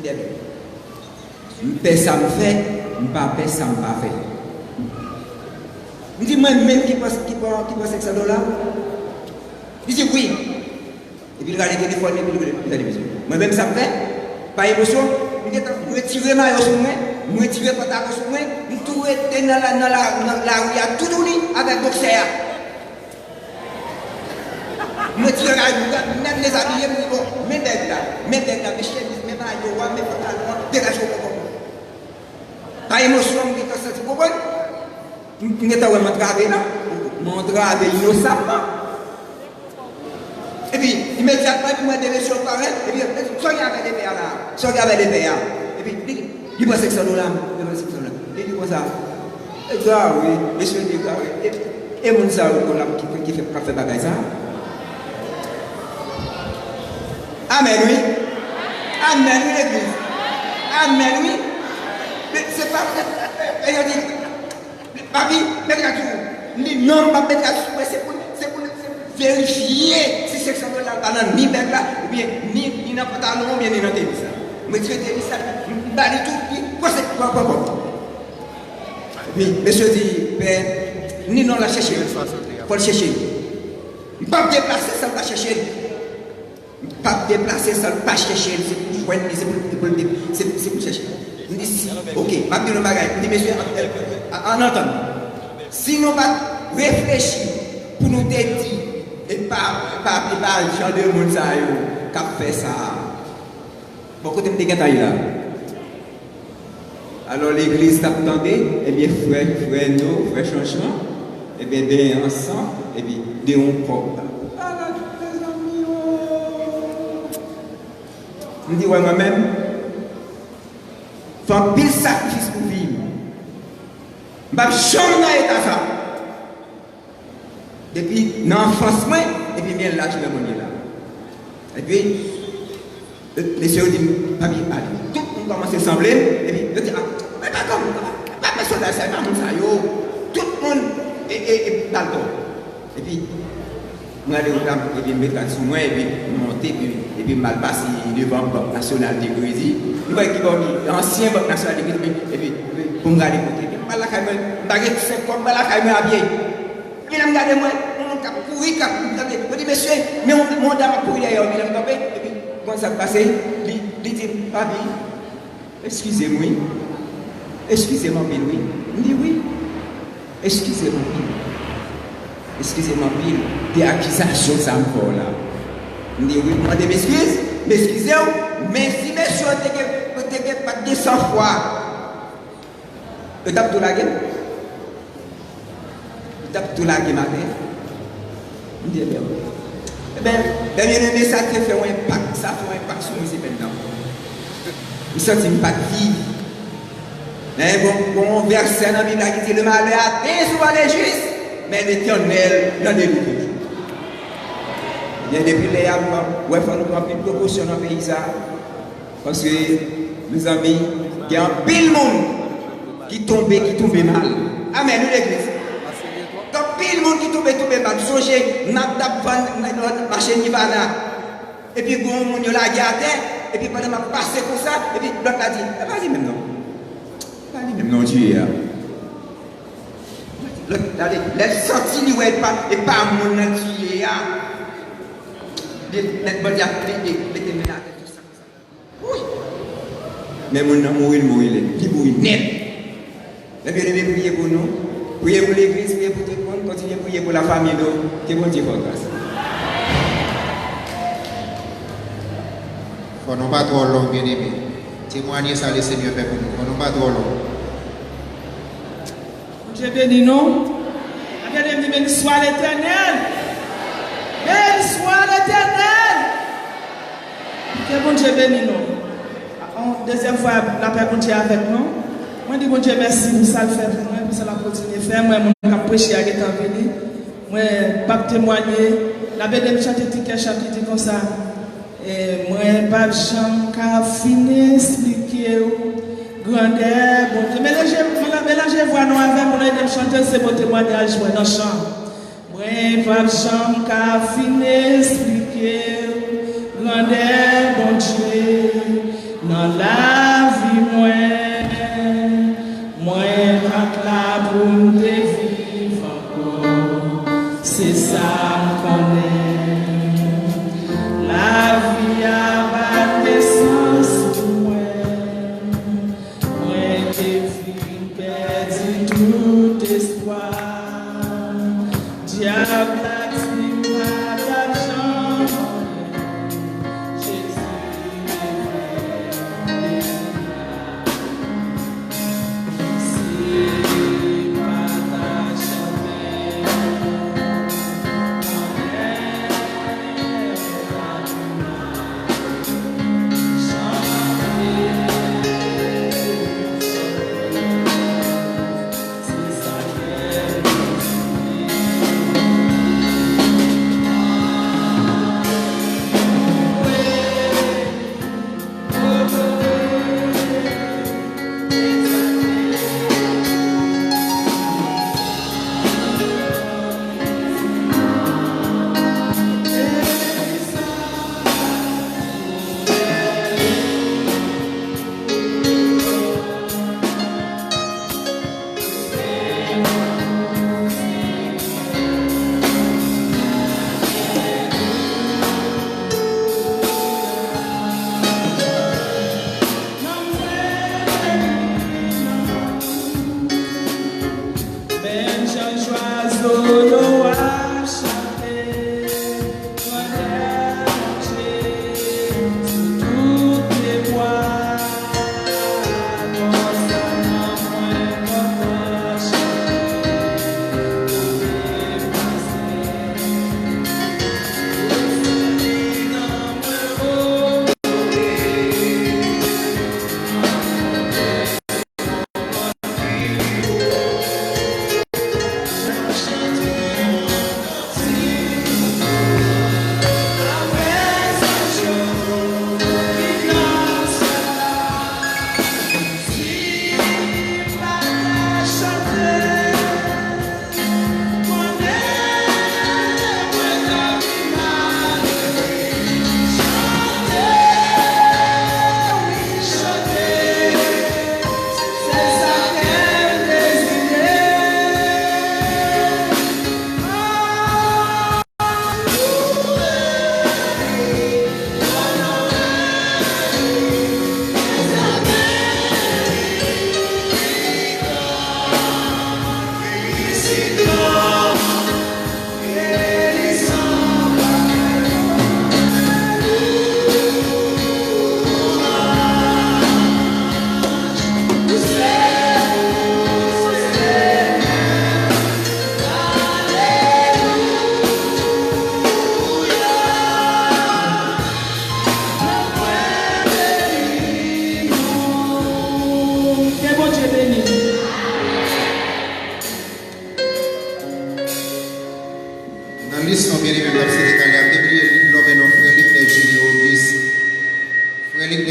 Je ça me fait, je pas paix ça me pas fait. Je dis moi-même qui passe $600. Je dis oui. Et puis il regarde le téléphone et puis il regarde la télévision. Moi-même ça me fait, pas émotion, je retire ma maillot sur moi, je retire le pantalon sur moi, je tout était dans la rue à tout donné avec boxer. Je retire même les habillés, mais nèg la, mes chemises, mes maillots, mes pantalons, dégage au coco. Pas émotion, je me sens beaucoup. Je me suis travé là, je me travé innocemment. Et puis, immédiatement, je me suis sur pareil, et puis, soyez avec les pères là, soyez avec les pères. Et puis, il pense que c'est là, il pense que c'est là. Il dit comme ça. Et ça, oui, monsieur dit ça, oui. Et mon ça, qui fait bagaille ça. Amen, oui. Amen, oui, l'église. Amen, oui. C'est pas. Et il dit, papi, mettez à tout. Non, pas mettre à tout. C'est pour vérifier si c'est ça là, ni mettre là, ou bien ni dans le pantalon, ou bien ni dans le tennis. Mais tu es ça, bah, tout, quoi c'est quoi. Oui, monsieur dit, père, ni non la chercher, faut le chercher. Pas déplacer sans la chercher. Pas déplacer sans pas chercher, c'est pour joindre, c'est pour chercher. Ok, ma le bagage, dit monsieur, en entendant, si nous pas réfléchir pour nous dire, et pas le genre de monde qui a fait ça. Beaucoup de gens là. Alors l'église t'a entendu, et bien frère nous, frère changement, et bien des ensemble, et bien des on propre. Ah les amis, je me dis ouais moi-même, faut un pile sacrifice pour vivre. Je ne suis jamais dans ça. Depuis l'enfance, et puis bien là, je vais venir là. Et puis, les sœurs disent, papi, allez, tout le monde commence à sembler, et puis, je dis, mais pas comme, pas mes soldats, c'est pas mon ça, tout le monde est dans le dos. Et puis, moi, je vais et puis mettre sur moi, et puis monter, et puis mal passer devant le Banque nationale de Grésil. Nous voyons qu'il y a l'ancien Banque nationale de Grésil, et puis, pour me regarder côté, je vais la habillé. Et puis, je me regarde, moi, je courir, je dis, monsieur, mais mon dame a couru d'ailleurs, et puis, quand ça passe, il dit, papi, excusez-moi, oui. Il dit, oui, excusez-moi, des accusations, ça encore là. Il dit, oui, moi, je m'excuse, m'excusez-vous, mais si monsieur, vous pas 200 fois, vous tapez tout la gueule. Vous tapez tout la gueule, matin. Il dit, eh bien, ça fait un impact, sur nous maintenant. Nous sommes pas de vie. Mais bon, verset dans la Bible qui dit le malheur atteint souvent les justes, mais l'Éternel n'en délivre toujours. Il y a depuis les avant, il faut nous prendre une précaution dans le pays. Parce que, mes amis, il y a un pile monde qui tombe mal. Amen, nous l'église. Quand pile monde qui tombe mal, songez, n'a marché Nivana. Et puis, bon, on l'a gardé, et puis, pendant que je passe comme ça, et puis, l'autre l'a dit, vas-y même non. Non, Dieu. Les sorties ne sont pas mon Dieu. Oui. Mais mon nom mourir, il mourir net. Mais bien aimé, priez pour nous. Priez pour l'église, priez pour tout le monde. Continuez à prier pour la famille. Que bon Dieu fasse grâce. Il ne faut pas trop long, bien aimé. Témoigner ça, le Seigneur fait pour nous. Il ne faut pas trop long. Dieu bénit nous. Regardez, béni soit l'Éternel. Béni soit l'Éternel. Que bon Dieu bénit nous. Deuxième fois, la paix bon Dieu avec nous. Moi, je dis bon Dieu merci pour ça le faire pour moi, pour ça la continuer faire. Moi, je vais prêcher à l'état venu. Moi, je ne vais pas témoigner. La belle de chanter ticket chapitre comme ça. Et moi, je ne vais pas finir expliquer. Grandeur, bon Dieu. Mélangez voix nous avec mon aide de chanter, c'est mon témoignage dans le chant. Moi, pas chambre qu'à finir expliquer. Grandeur, bon Dieu, dans la vie, moi, pas là pour me vivre encore. C'est ça qu'on est. La vie a pas de sens. Tout espoir, diable a dit ma d'argent, Jésus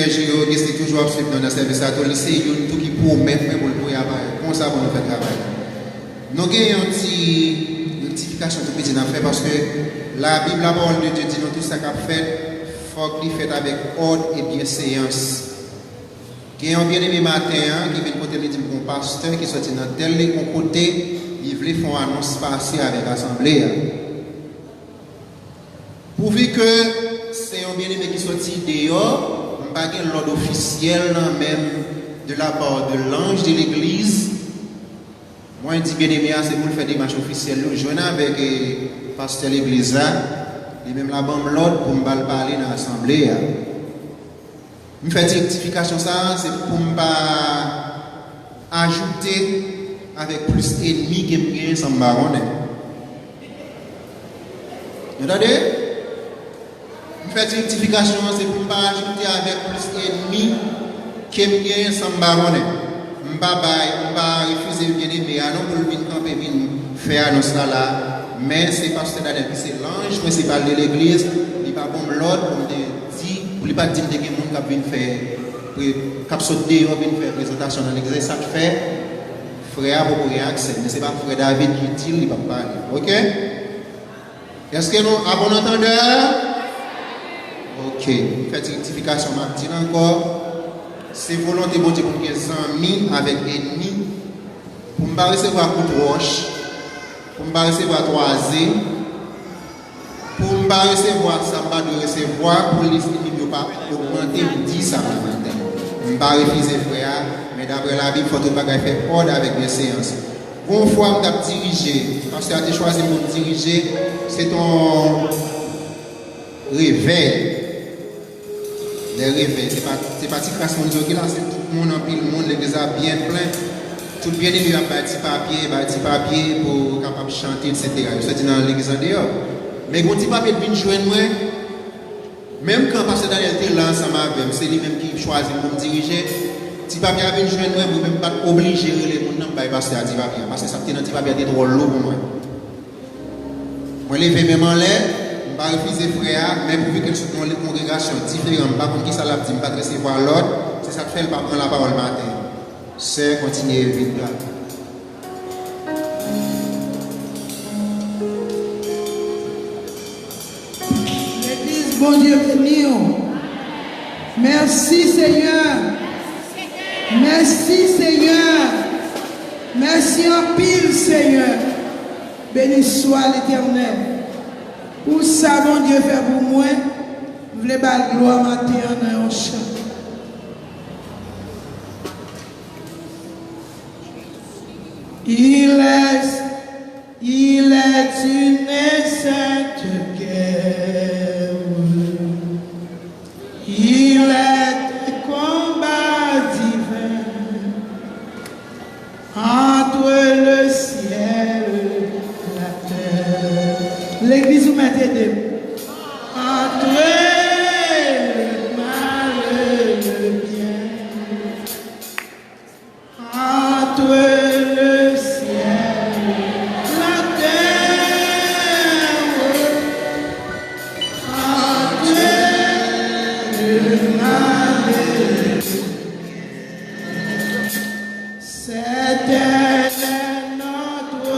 frère Giro, qui est toujours absent dans le service à tout lycée, il y a tout qui pour mettre pour le travail. Comment ça pour nous faire travail? Nous avons une petite rectification de petit à faire parce que la Bible, la parole de Dieu dit nous tout ça qu'a fait, il faut qu'il fait avec ordre et bienséance. Qui est un bien-aimé matin, qui vient côté dit mon pasteur qui sorti dans tel côté, il voulait faire une annonce passée avec l'assemblée. Pourvu que c'est un bien-aimé qui sorti dehors, on n'a pas l'ordre officiel même de la part de l'ange de l'église. Moi, je dis bien-aimé, c'est pour faire des marches officielles. Je viens avec le pasteur de l'église, et même la bande l'ordre pour me parler dans l'assemblée. Je fais une rectification, ça, c'est pour ne pas ajouter avec plus d'ennemis qui me gagnent sans baronner. Vous entendez? Je fais une rectification, c'est pour ne pas ajouter avec plus d'ennemis qui me gagnent sans baronner. Je ne vais pas refuser de bien aimer, non pour le camper, faire annonce là, mais c'est parce que c'est l'ange principal de l'église, il va bon l'ordre pour me dire. Pour ne pas dire que les gens qui viennent faire sauter ou viennent faire présentation dans l'église, ça fait frère pour accès. Mais ce n'est pas frère David qui dit, il va parler. Ok? Est-ce que nous avons entendeur? Ok. Faites rectification, je dis encore. C'est volonté bon Dieu pour que les amis avec ennemis, pour ne pas recevoir coup de roche, pour ne pas recevoir toisé, pour ne pas recevoir ça, pas de recevoir, pour les ennemis ne pas augmenter, 10 ça matin. Je ne pas refuser frère, mais d'après la Bible, il faut pas faire ordre avec mes séances. Une fois que tu as dirigé, parce que tu as choisi pour diriger, c'est ton réveil. Les réveils, c'est pas petit classe mon Dieu qui là, c'est tout le monde en pile, le monde, l'église a bien plein. Tout bien aimé a petit papier pour capable chanter, etc. Je suis dans l'église en dehors. Mais quand petit papier vient joindre moi, même quand pasteur Daniel était là ensemble avec c'est lui-même qui choisit pour me diriger. Petit papier vient joindre moi, vous même pas obligé de les gens dans pasteur petit papier parce que ça petit papier était trop lourd pour moi. Moi lever même en l'air. Je ne vais pas refuser frère, mais pour que nous avons une congrégation différente, par contre, qui ça l'a dit, je ne vais pas recevoir l'ordre, c'est ça que fait le pas prendre la parole matin. C'est continuer vite là. L'église, bon Dieu béni. Merci Seigneur. Merci Seigneur. Merci en pile Seigneur. Béni soit l'Éternel. Pour ça, mon Dieu fait pour moi, je voulais battre gloire matin dans un chant. Il est une sainte guerre. Il est un combat divin entre le ciel et la terre. L'église vous mettez deux. Entre le mal et le bien. Entre le ciel et la terre. Entre le mal et le bien. C'était notre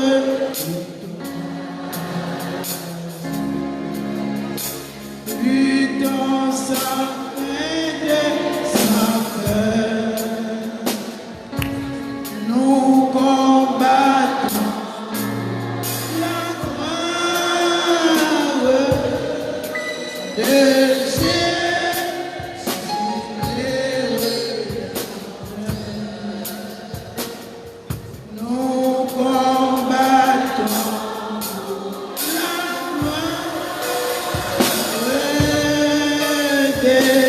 nous combattons la gloire de Jésus. Nous combattons la gloire de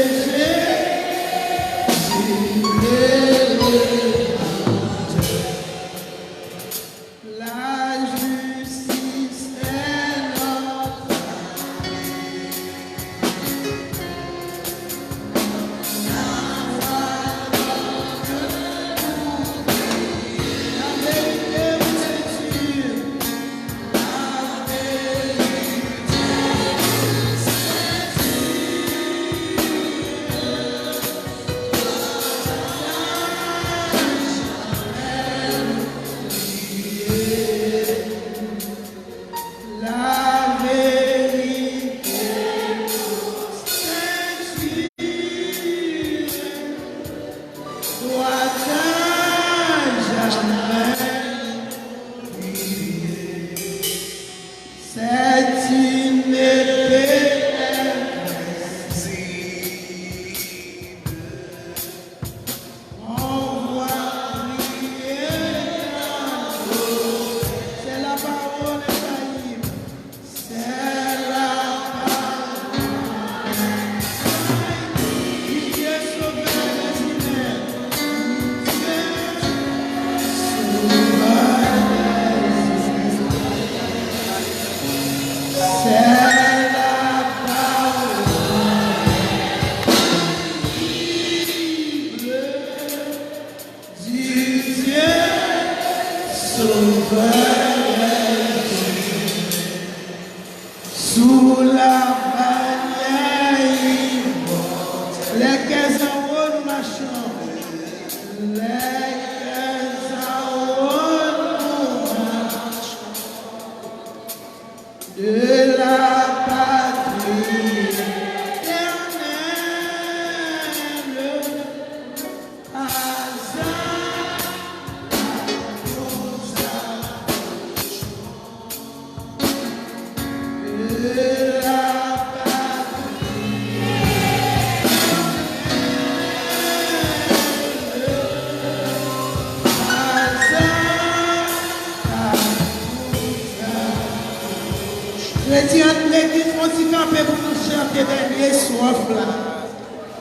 soif là.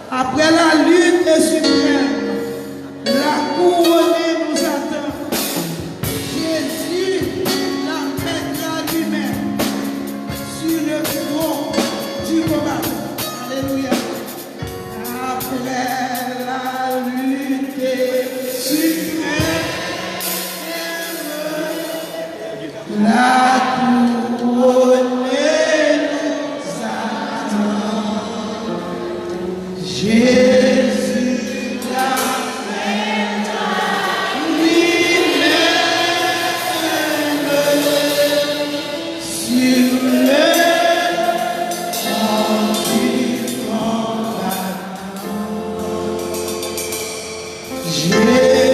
Après la lutte suprême, la couronne nous attend. Jésus la mettra lui-même sur le front du combat. Alléluia. Après la lutte suprême, la couronne nous attend. Jésus la mettra lui-même sur le front du combat. Jésus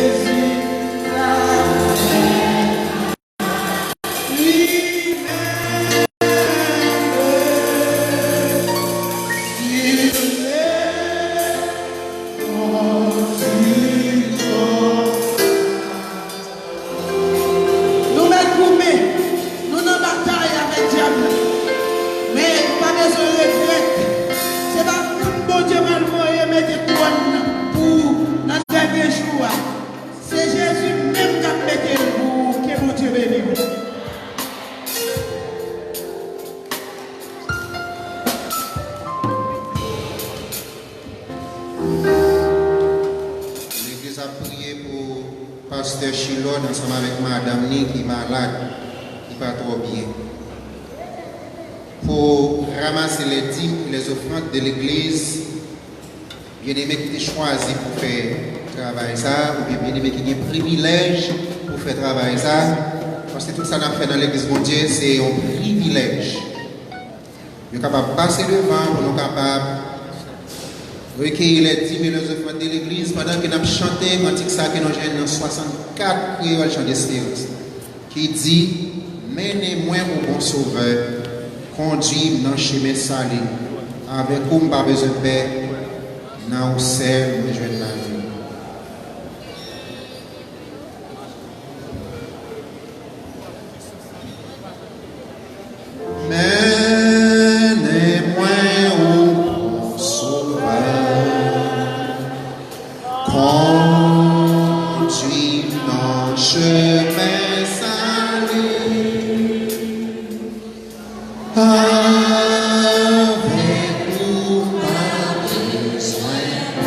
nous mettons gourmet, nous nous bataille avec le diable, mais pas besoin de regret. C'est pas pour bon Dieu mal moyen mettre couronne pour dans le dernier jour. C'est Jésus même qui a mis le pour que mon Dieu bénisse. L'église a prié pour Pasteur Chilon ensemble avec Madame Ni qui est malade, qui va trop bien. Pour ramasser les dîmes et les offrandes de l'église, bien-aimé qui est choisi pour faire travail ça, ou bien-aimé qui a un privilège pour faire travail ça, parce que tout ça qu'on fait dans l'église de Dieu, c'est un privilège. Nous sommes capables de passer devant, nous sommes capables recueillir les dîmes et les offrandes de l'église pendant que nous avons chanté cantique ça que nous avons dans 64 créoles chant d'espérance qui dit menez-moi au bon sauveur, conduis-moi dans le chemin salé, avec whom pas besoin de paix, dans le seul besoin de la vie. Menez-moi au bon sauveur, conduis dans le chemin salé, avec nous pas besoin de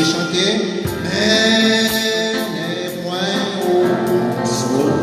chanter. Menez-moi au sauveur.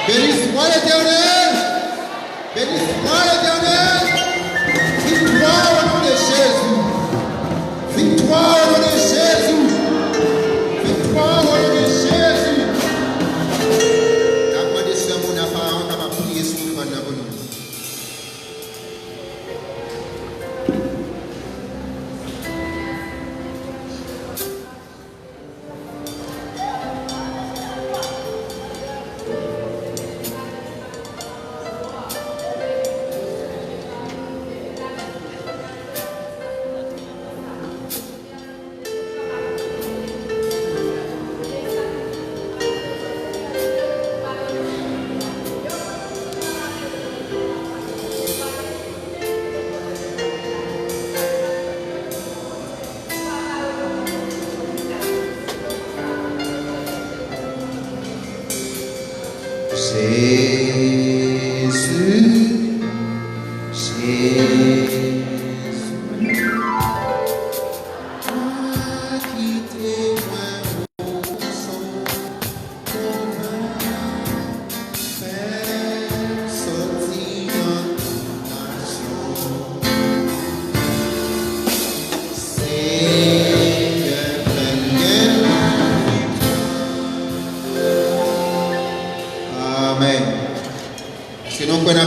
Bénisse-moi l'Éternel. Bénisse-moi l'Éternel. Victoire au nom de Jésus. Victoire au nom de Jésus. Victoire au nom de Jésus. La voix de ce monde a parlé, on va prier sur le monde.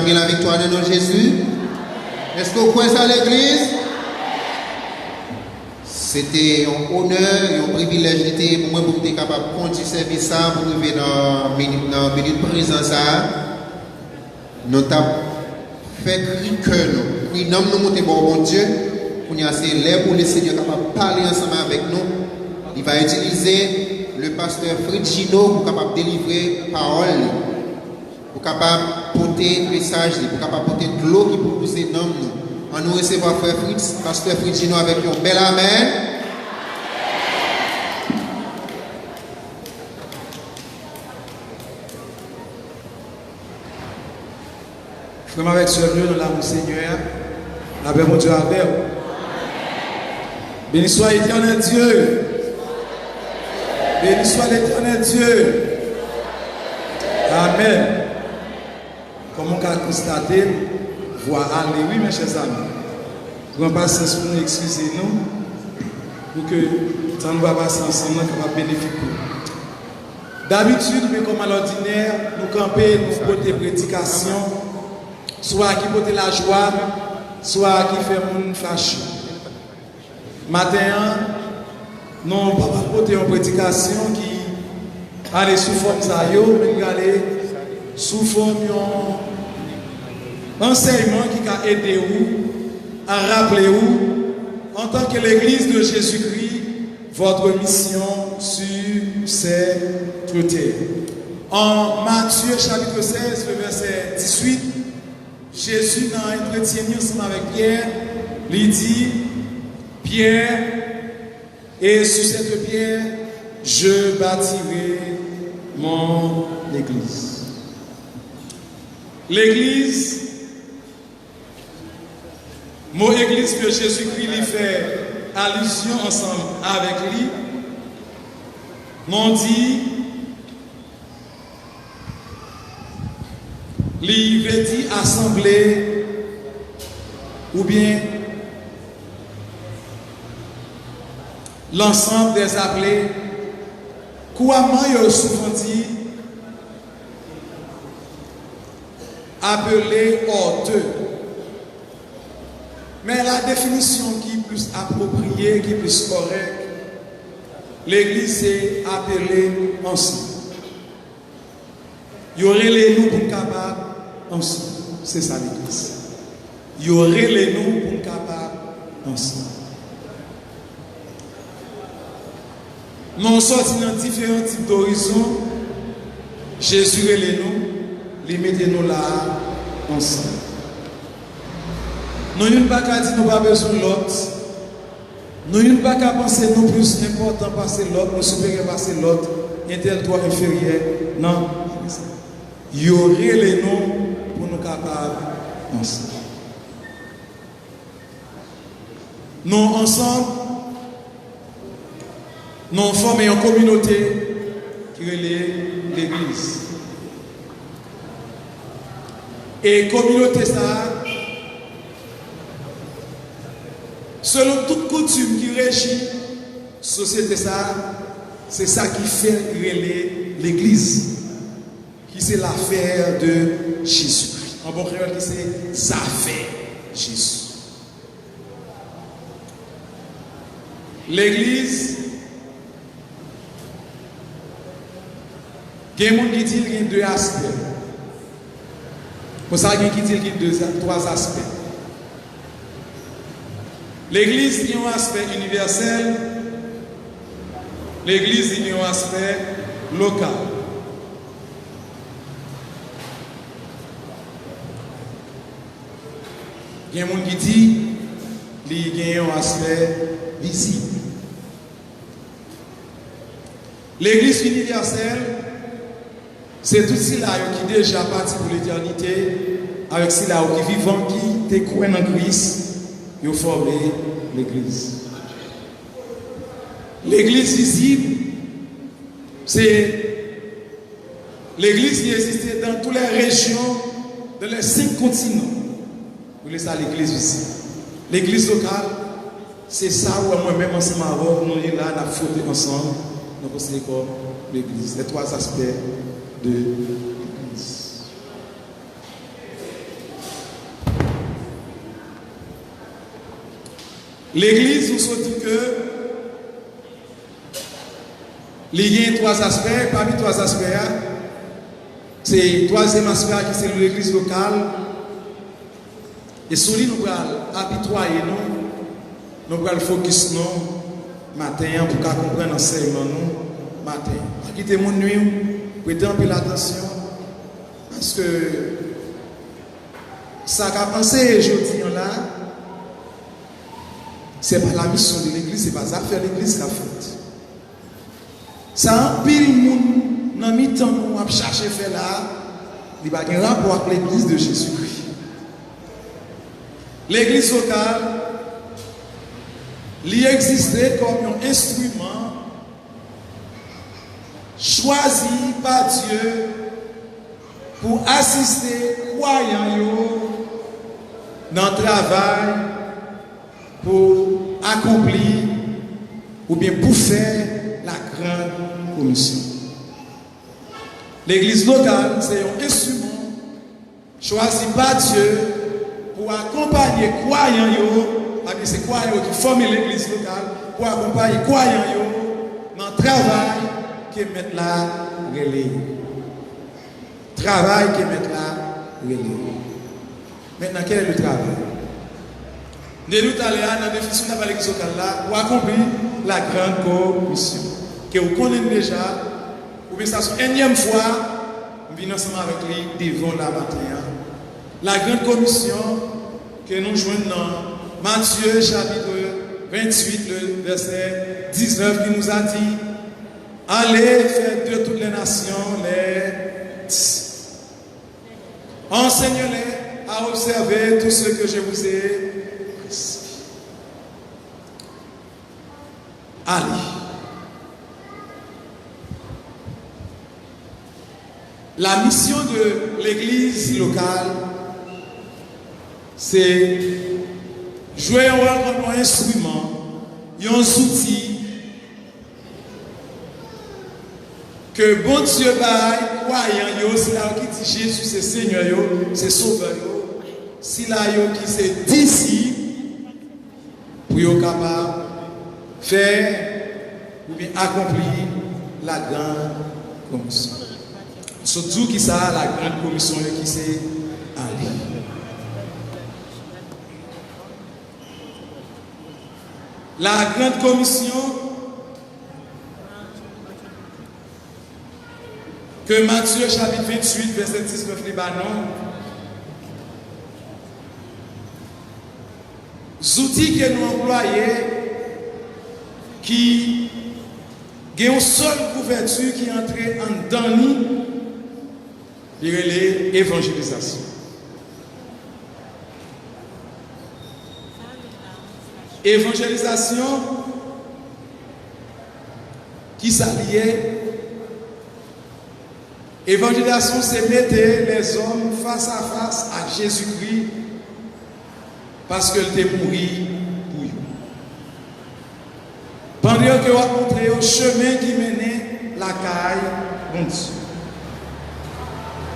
La victoire de notre Jésus. Est-ce que vous croyez ça à l'église? C'était un honneur et un privilège pour moi pour être capable de conduire ce service pour nous venir dans la minute de présence. Nous avons fait crier que nous. Nous avons monté bon Dieu pour nous assez l'air pour le Seigneur capable de parler ensemble avec nous. Il va utiliser le pasteur Fred Gino pour capable de délivrer parole. pour capable porter message, pour capable porter de l'eau qui propose dans nous. On nous recevoir frère Fritz, pasteur Fritz Gino avec un bel amen. Frère avec sœur dans l'amour Seigneur, la paix mon Dieu avec vous. Béni soit l'éternel Dieu. Béni soit l'éternel Dieu. Amen. Comme on a constaté, voix aller, oui mes chers amis. Grand patience pour nous excuser nous, pour que ça nous va passer ensemble, capable bénéfique. D'habitude, mais comme à l'ordinaire, nous camper, nous porter prédication, soit qui porte la joie, soit qui fait mon fâche. Matin, nous ne pouvons pas porter une prédication qui allait sous forme ça, mais aller sous forme d'un enseignement qui a aidé vous à rappeler vous, en tant que l'Église de Jésus-Christ, votre mission sur cette terre. En Matthieu chapitre 16, le verset 18, Jésus, dans un entretien ensemble avec Pierre, lui dit: Pierre, et sur cette pierre, je bâtirai mon Église. L'Église, mot Église que Jésus-Christ lui fait allusion ensemble avec lui, m'ont dit, lui veut dire assemblée ou bien l'ensemble des appelés. Couramment, il y a souvent dit appelé honteux. Mais la définition qui est plus appropriée, qui est plus correcte, l'Église est appelée ensemble. Il y aurait les nous pour capables ensemble. C'est ça l'Église. Il y aurait les nous pour capables ensemble. Nous sortons dans différents types d'horizons. Jésus et les nous, les mettez-nous là ensemble. Nous n'avons pas qu'à dire nous pas besoin de l'autre. Nous n'avons pas qu'à penser nous plus important passer l'autre, nous supérieur passer l'autre, intellectuel inférieur. Non. Il y aurait les noms pour nous capables ensemble. Nous ensemble, nous formons une communauté qui est l'Église. Et communauté ça, selon toute coutume qui régit société ça, c'est ça qui fait l'Église, qui c'est l'affaire de Jésus. En bon créole, qui c'est l'affaire de Jésus. L'Église, il y a des gens qui disent qu'il y a deux aspects. Pour ça, il y a qui disent qu'il y a trois aspects. L'Église, il y a un aspect universel. L'Église, il y a un aspect local. Il y a des gens qui disent qu'il y a un aspect visible. L'Église universelle, c'est tout cela qui est déjà parti pour l'éternité, avec cela qui vivant, qui te croient en Christ, et ont formé l'Église. L'Église visible, c'est l'Église qui existait dans toutes les régions, dans les 5 continents. Vous voulez ça, l'Église visible. L'Église locale, c'est ça où moi-même ensemble avant, nous sommes là, nous fauté ensemble, nous considérons comme l'Église. Les trois aspects de l'Église. L'Église, nous sommes dit que il y a trois aspects. Parmi trois aspects, c'est le troisième aspect qui c'est l'Église locale. Et sur lui, nous allons apitoyer nous allons focus nous matin pour comprendre l'enseignement nous matin. Quittez mon nuit, prêtez un peu l'attention. Parce que ça qu'a pensé aujourd'hui là, c'est pas la mission de l'église, c'est pas ça faire l'église qu'a fait. Ça en pile monde dans mi-temps nous a cherché faire là, il n'y a pas de rapport avec l'église de Jésus-Christ. L'église locale, il existait comme un instrument choisi par Dieu pour assister les croyants dans le travail, pour accomplir ou bien pour faire la grande commission. L'église locale, c'est un instrument choisi par Dieu pour accompagner les croyants, c'est les croyants qui forment l'église locale, pour accompagner les croyants dans le travail qui met la relais. Travail qui met la relais. Maintenant, quel est le travail? De nous aller dans la définition de l'église locale là, pour accomplir la grande commission. Que vous connaissez déjà, ou bien ça c'est une énième fois, nous venons ensemble avec lui devant la matin. La grande commission que nous jouons dans Matthieu chapitre 28, le verset 19, qui nous a dit: allez faire de toutes les nations les disciples. Enseignez-les à observer tout ce que je vous ai prescrit. Allez. La mission de l'église locale, c'est jouer un rôle comme un instrument, un outil que bon Dieu baille, croyant, c'est là qui dit Jésus c'est Seigneur, c'est Sauveur, c'est là qui c'est disciple pour être capable de faire ou bien accomplir la grande commission. Surtout qui ça la grande commission qui c'est aller. La grande commission que Matthieu chapitre 28 verset 19 Libanon, outils que nous employons qui ont une seule couverture qui entre en dedans nous, il y a l'évangélisation. Évangélisation qui s'alliait. Évangélisation, c'est mettre les hommes face à face à Jésus-Christ parce qu'il était mort pour eux. Pendant que vous rencontrez au chemin qui menait la caille contre Dieu.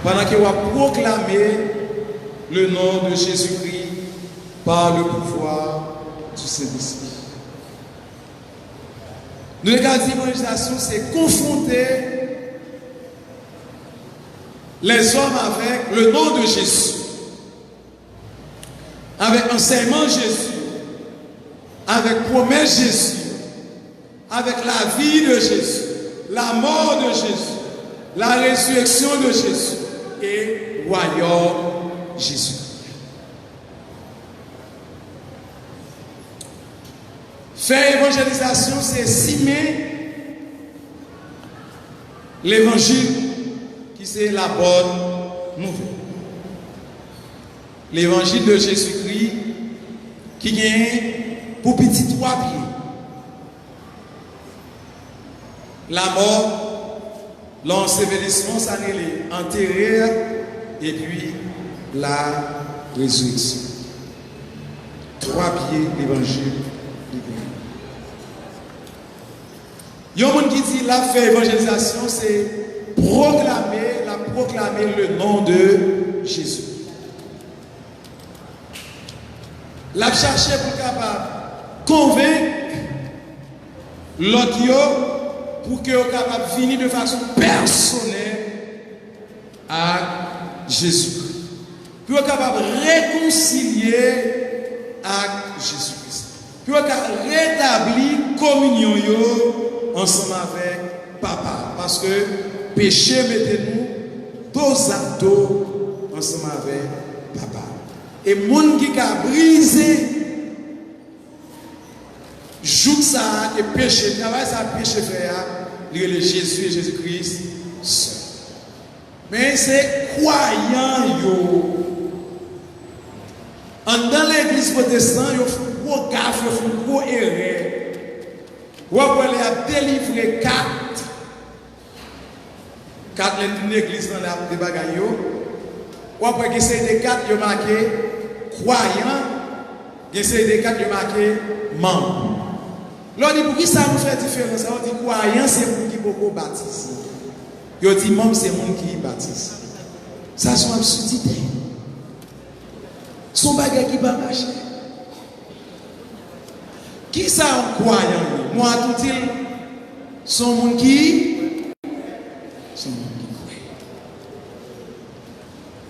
Pendant que vous proclamez le nom de Jésus-Christ par le pouvoir du Saint-Esprit. Nous, le cas d'évangélisation, c'est confronter les hommes avec le nom de Jésus, avec enseignement Jésus, avec promesse Jésus, avec la vie de Jésus, la mort de Jésus, la résurrection de Jésus et royaume Jésus. Faire évangélisation, c'est simer l'évangile qui c'est la bonne nouvelle. L'évangile de Jésus-Christ qui vient pour petit 3 pieds. La mort, l'ensevelissement, ça n'est l'enterrer et puis la résurrection. 3 pieds l'évangile. Il y a un monde qui dit la faire évangélisation, c'est proclamer le nom de Jésus. La chercher pour capable convaincre l'autre pour qu'il soit capable de venir de façon personnelle à Jésus-Christ. Pour être capable de réconcilier avec Jésus-Christ. Pour être capable de rétablir communion ensemble avec Papa. Parce que péché mettez-nous dos à dos ensemble avec papa. Et monde qui a brisé joue ça et péché, travail ça péché frère, il est Jésus et Jésus-Christ seul. Mais c'est croyant yo. Dans l'église protestante, il faut gros gaffe, il faut gros erreur. Ou après il a délivré quatre l'église dans la bagaille. Ou après il c'est des quatre il marqué croyant, il c'est des quatre il marqué membre. L'on dit pour qui ça nous fait différence? On dit croyant c'est pour qui beaucoup baptise. Il dit membre c'est monde qui baptise. Ça sont absurdité. Son bagage qui va marcher. Qui ça en croyant? Moi tout il son monde qui son monde qui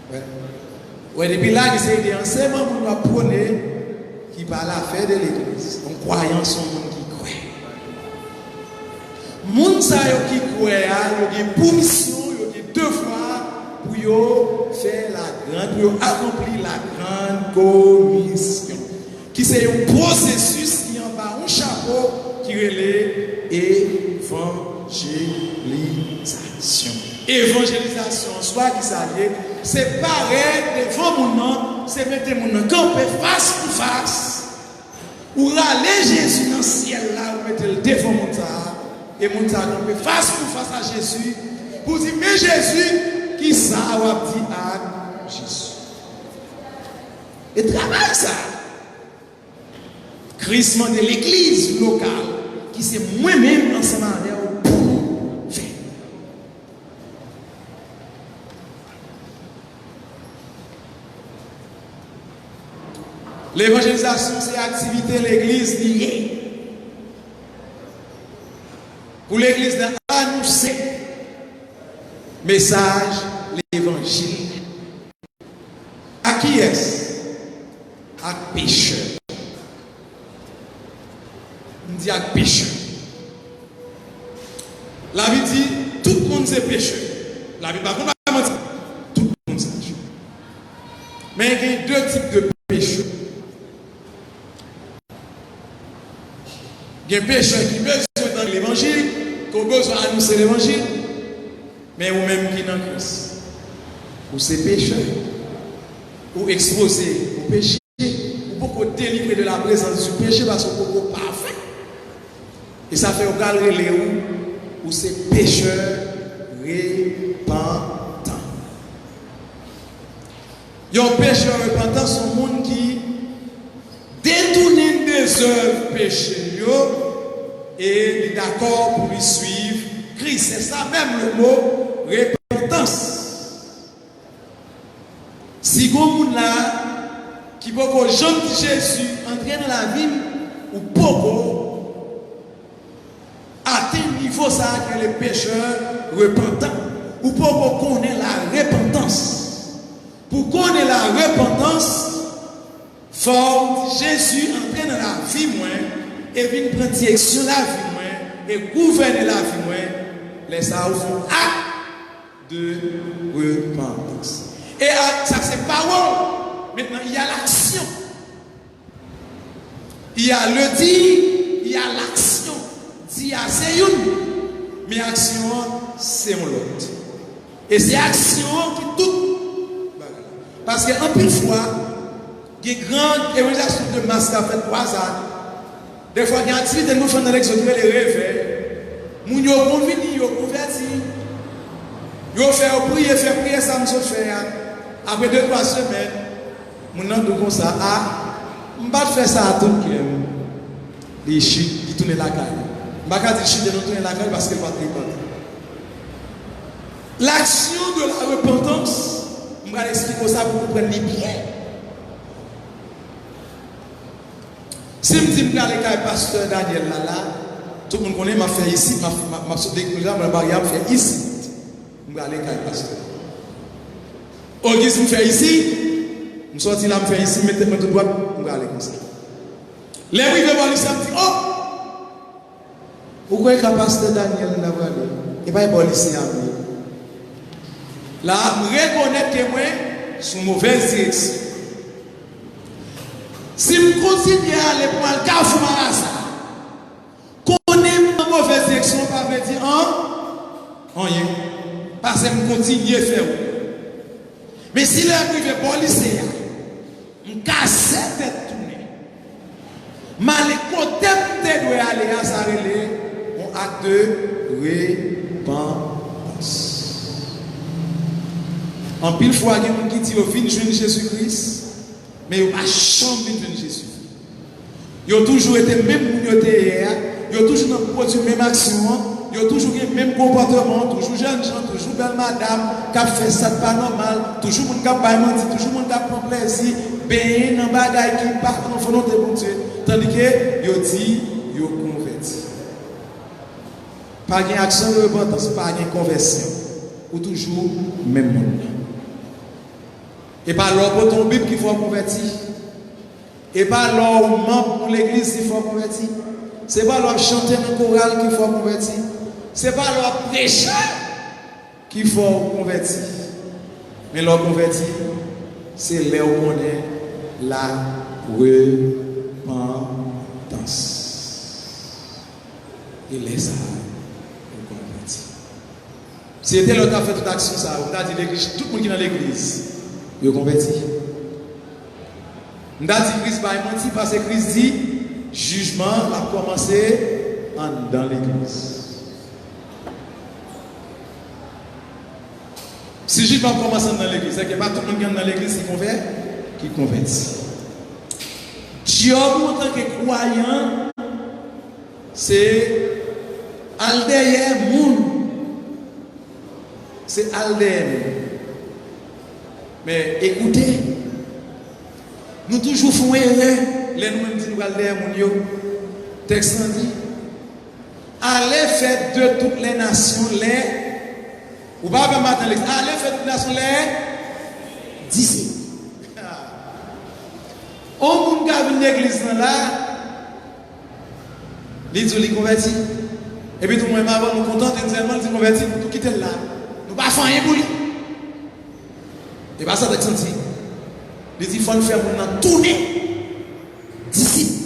croit. Ouais, depuis là il s'est dit enseignement pour nous apprendre qui parle à faire de l'église. En croyant son monde qui croit. Moun sa yo qui croit, yo gen pour mission, yo gen devoir pour yo faire la grande, pour accomplir la grande commission. Qui c'est un processus qui en bas un chapeau qui relève évangélisation. Évangélisation, soit qui s'allie, c'est pareil devant mon nom, c'est mettre mon nom camper face pour face. Ou aller Jésus dans le ciel là, ou mettre le devant mon tas, et mon tas camper face pour face à Jésus, pour dire, mais Jésus, qui ça ou dit à Jésus. Et travaille ça. Christement de l'église locale, qui c'est moi-même ensemble avec pour faire. L'évangélisation, c'est l'activité de l'église liée. Pour l'église d'annoncer message, l'évangile. À qui est-ce? À pécheur. On dit à pécheur. La Bible dit tout le monde c'est pécheur. La Bible va mentir. Tout le monde c'est pécheur. Mais il y a deux types de pécheurs. Il y a des pécheurs qui besoin dans l'évangile, qui ont besoin d'annoncer l'évangile, mais ou même qui n'en Christ. Ou c'est pécheur, ou exposé au péché, ou beaucoup délivrer de la présence du péché parce que beaucoup parfait. Et ça fait au galerie les où c'est pécheur repentant. Il y a un pécheur repentant, c'est un monde qui détourne des œuvres péchées et est d'accord pour lui suivre Christ. C'est ça même le mot repentance. Si vous monde là qui peut que Jean de Jésus entrer dans la vie ou beaucoup atteindre niveau ça que les pécheurs repentants ou pour qu'on ait la repentance. Pour qu'on ait la repentance, faut Jésus entrer dans la vie moins et venir prendre direction la vie moins et gouverner la vie moins. Les ça font acte de repentance. Et ça c'est parole. Maintenant il y a l'action. Il y a le dire, il y a l'action. Dire c'est une, mais action c'est un autre. Et c'est action qui tout. Parce qu'en plus de fois, il y a une grande évaluation de masse qui a fait 3 ans. Des fois, il y a une activité que nous faisons dans l'exode, les réveils. Nous avons converti, nous avons converti. Nous avons fait prier, ça nous fait. Après 2-3 semaines, nous avons dit comme ça, je ne vais pas faire ça à tout le monde. Les chutes, ils tournent la caille. Je ne vais pas dire chutes, ils tournent la caille parce qu'ils ne vont pas répondre. L'action de la repentance, je vais expliquer ça pour comprendre les bien. Si je dis que je vais aller pasteur Daniel là, tout le monde connaît, m'a fait ici, m'a sauté de la barrière, m'a fait ici. Je vais aller pasteur. Auguste me fait ici, je sorti là, me fait ici, mettez moi de droite, je vais aller comme ça. Les oui, je vais voir ça, me dit, oh! Pourquoi est-ce que pasteur Daniel n'a pas allé? Il va y avoir ici à lui. Là, je reconnais que moi, sous mauvaise direction. Si je continue à aller pour le carrefour Marassa, qu'on est en mauvaise direction, pas veut dire rien. Parce que je continue à faire. Mais si le privé policier, je casse la tête tournée. Mais les côtés de doit aller à ça, un acte de repentance. En pile fois, il y a des gens qui disent qu'ils viennent Jésus-Christ, mais ils n'ont pas jamais vu Jésus. Ils ont toujours été même hier, ils ont toujours produit la même action, ils ont toujours eu le même comportement, toujours jeunes gens, toujours belle madame, qui a fait ça pas normal, toujours mon qui a pas menti, toujours mon qui a pris plaisir, ben dans bagaille qui part en volonté de Dieu. Tandis que ils ont dit, ils ont converti. Pas de action de repentance, pas de conversion, ou toujours même monde. Et pas leur bouton Bible qu'il faut convertir. Et pas leur membre pour l'église qu'il faut convertir. Ce n'est pas leur chanter dans le choral qu'il faut convertir. Ce n'est pas leur prêcher qu'il faut convertir. Mais leur convertir, c'est là où on est la repentance. Et les ça, on convertit. Si c'était l'autre qui a fait toute action, ça, on a dit l'église, tout le monde qui est dans l'église. Vous converti. Nous avons dit Christ va mentir parce que Christ dit jugement a commencé dans l'église. Si le jugement commence dans l'église, c'est que pas tout le monde qui est dans l'église qui convertit. Dieu en tant que croyant, c'est al derrière monde. C'est al derrière. Mais écoutez, nous toujours faisons erreur. Les nous disons nous allons derrière mon yo. Texte dit, allez faire de toutes les nations les. Ou pas même matin l'église. Allez faire de toutes les nations les disciples. On monde qui a une église là, les dit converti. Et puis tout le monde avant nous content de nous converti pour tout quitter là. Nous pas faire rien pour lui. Et pas ça avec senti. Il dit il faut le faire pour nous tourner disciples.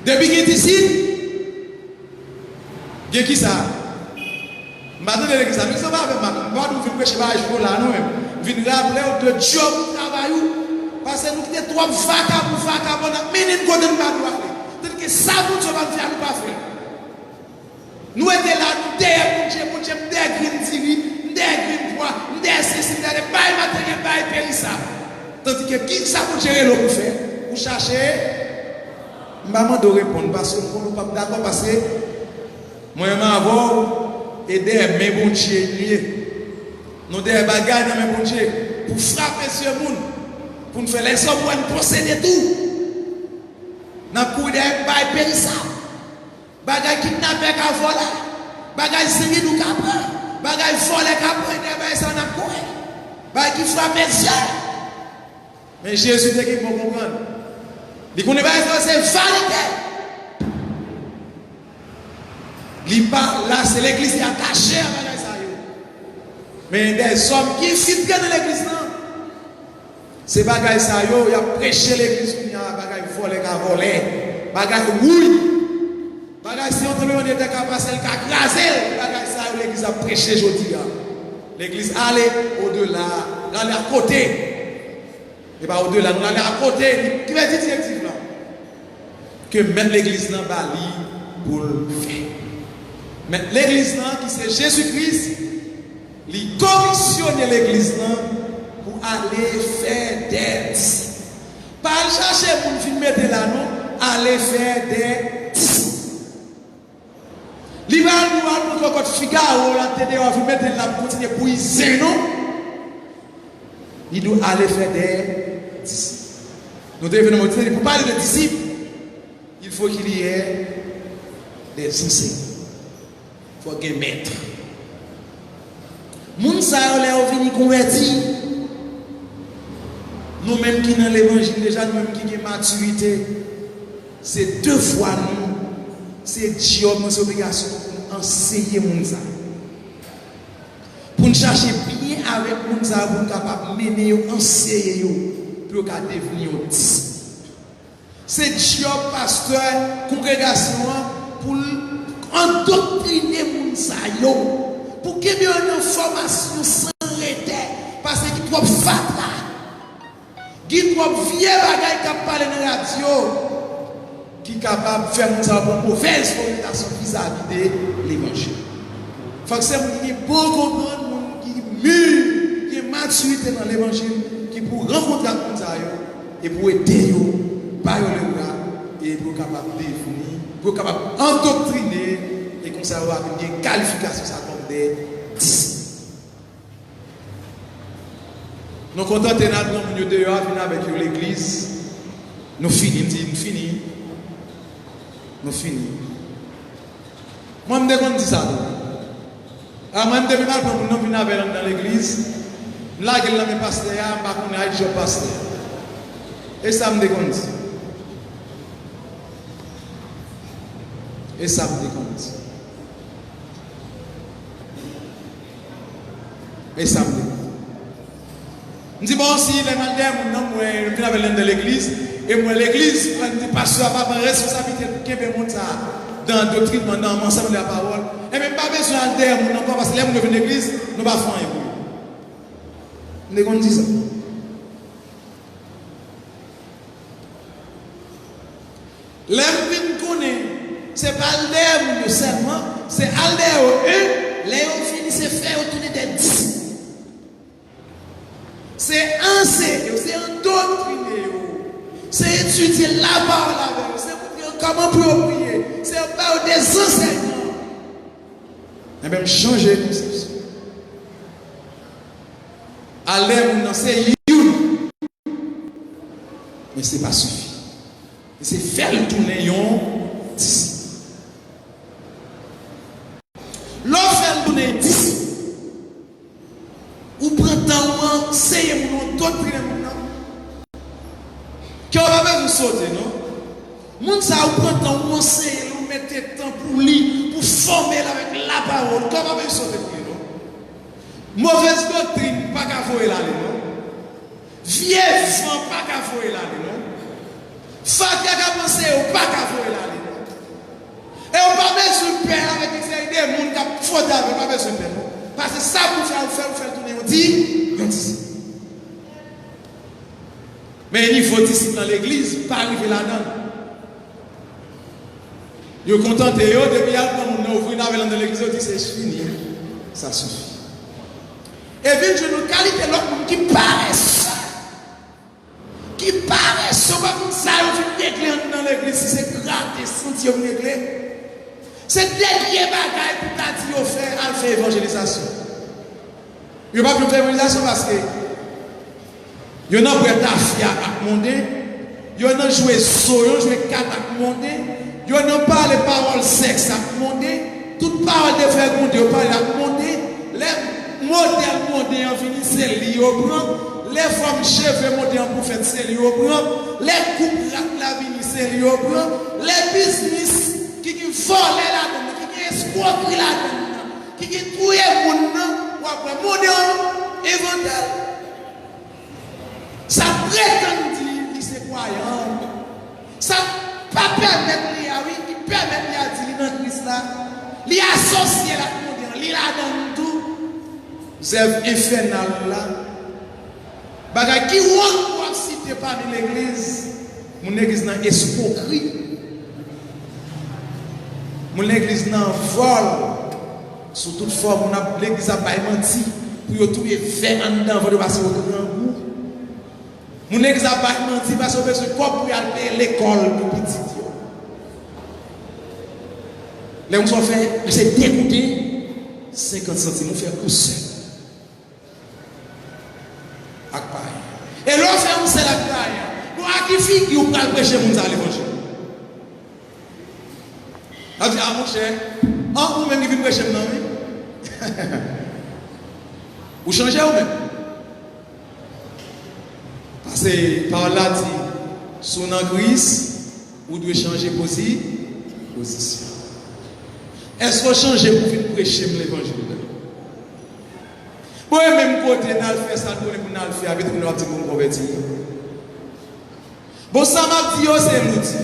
Depuis qu'il est disciple, il y a qui ça? Maintenant, les gens ne sont pas avec moi. Moi, nous venons prêcher par jour là, nous même. Nous venons rappeler de job, travail. Parce que nous sommes trop vacabons, nous sommes menés de côté de nous. C'est-à-dire que ça, nous ne sommes pas faire, nous pas faire. Nous étions là, nous derrière mon Dieu, derrière Green TV, derrière Green Poids, derrière ceci, derrière bail matériel, bail périssable. Tandis que qui ça pour gérer l'eau pour faire? Pour chercher, maman doit répondre parce que nous ne sommes pas d'accord parce que moi, je vais aider mes bons Dieu. Nous devons bagailler dans mes bons Dieu pour frapper ce monde, pour nous faire les hommes pour nous posséder tout. Nous avons des bail périssable. Bagay kidnappé ka vola, bagay siri nous ka prend, bagay volé ka prend, bagay ça n'a quoi. Bagay qui frappe Dieu. Mais Jésus te qui pour comprendre. Il connaît pas c'est vérité. Il pas là c'est l'église qui a caché bagay ça yo. Mais des hommes qui filtrent dans l'église là. C'est bagay ça yo, il a prêché l'église qui a bagay volé ka volé, bagay oui. Si on était capable de craser, l'église a prêché aujourd'hui. L'église allait au-delà, allait à côté. Et pas au-delà, nous allons à côté. Qui va dire directive là? Que même l'église n'a pas pour le faire. Mais l'église là, qui c'est Jésus-Christ, il commissionne l'église là pour aller faire des disciples. Pas chercher pour nous mettre là, non, aller faire des disciples. L'Ivan nous a montré que Figaro, la télé, on va mettre là pour continuer pour y non. Il doit aller faire des disciples. Nous devons dire, pour parler de disciples, il faut qu'il y ait des enseignants. Il faut qu'il y ait maître. Moun sa yo les vini converti. Nous-mêmes qui dans l'évangile déjà, nous-mêmes qui avons maturité, c'est 2 fois nous. C'est Dieu, nos obligations. enseigner moun ça. Pour nous chercher bien avec moun ça pour capable mener yo, enseigner yo pour devenir au 10. C'est job pasteur congrégation pour endoctriner moun sa yo pour que bien une formation sans arrêter parce que trop fatra qui trop vieux bagay qui parler dans la radio qui capable faire nous avoir une mauvaise orientation vis-à-vis de l'évangile. Faut que c'est moun qui bon comprendre, moun qui mûr, qui maturité dans l'évangile qui pour rencontrer moun sa yo et pour aider yo par le bras et pour capable définir, pour capable endoctriner et comme ça avoir une qualification ça comme des 10. Nous contents de nous venir dehors avec l'église. Nous finissons. Moi je me dis ça. Moi je me dis pour nous venir dans l'église. Là je suis pasteur, je suis pasteur. Et ça me décompte. Et ça me décompte. Et ça me décompte. Je dis bon, si les mandats, je viens avec de l'église, et moi, l'église, je dis pasteur, pas de responsabilité pour qu'il y ait dans la doctrine, dans l'ensemble de la parole. Et même pas besoin de terre, parce que là, nous venons de l'église, nous ne pouvons pas faire un peu. Nous dit ça. L'homme qu'on connaît, ce n'est pas l'air seulement, c'est l'air eux, l'air fini, c'est faire autour des 10. C'est enseigner, c'est endoctriner, c'est étudier la parole avec eux, c'est dire comment prier, c'est faire des enseignements. Et même changer de conception. Aller dans ces youn, mais ce n'est pas suffisant. C'est faire le tourner d'ici. L'on fait le tourner d'ici. Ou prend temps, enseigner mon nom, doctriner mon nom. Qui on va pas vous sauter, non? Moun ça ou prend temps, enseigner, ou mettre temps pour lire, pour former avec la parole. Qui on va pas vous sauter pour lui, non? Mauvaise doctrine, pas qu'à voir là, non? Vieux vent, pas qu'à voir là, non? Fatia qui a pensé au pas qu'à voir là. Et on va pas besoin de père avec des gens qui ont faute avec, pas besoin de père. Parce que ça pour faire tourner, on dit. Mais il faut discipline dans l'église, pas arriver là-dedans. Ils sont contents de eux, depuis qu'on a ouvert dans l'église, ils disent c'est fini, ça suffit. Et puis, je nous qualité l'autre qui paraissent. Qui paraissent, comme ça, on vient régler dans l'église, si c'est grave, senti on régler. C'est dernier bagaille pour ta dire au fait, à faire évangélisation. Il n'y a pas plus d'évangélisation parce que il y en a pour être affaire à demander, il y en a joué soyo, joué carte à demander, il y en a pas les paroles sexe à demander, toute parole de faire demander, il parle à demander, les modèles demander en finit, c'est lié au blanc, les femmes cheveux monter en prophète, c'est lié au blanc, les couples la vie, c'est lié au blanc, les business qui volent là-dedans, qui escroquent là-dedans, qui trouillent les gens, ou après modèle, évangile. Ça prétend dire qu'il c'est croyant. Ça ne pas permettre lui à oui, qui permet lui à dire dans Christ là, lui associer la modèle, lui là dans tout. Zève infernal là. Bagay qui ou cité parmi l'église, mon église n'a escroquerie. Mon église n'a vol. Sous toute forme, l'église n'a pas menti. Pour trouver faire en dedans, pour passer au grand bout. Mon église n'a pas menti parce que je pour aller à l'école pour petit. Les gens sont fait, c'est dégoûté. 50 centimes, on fait un coup seul. Et l'on fait un seul acte. Pour à qui figure pour prêcher mon à l'évangile. A dit, ah mon cher, vous même qui vient prêcher mon ami. Vous changez ou même? Parce que par là, dit, son en Christ, vous devez changer position. Est-ce qu'on change pour venir prêcher l'évangile? Bon, même côté, on a fait ça, on a fait avec nous, on a dit qu'on convertit. Bon, ça m'a dit, c'est l'outil.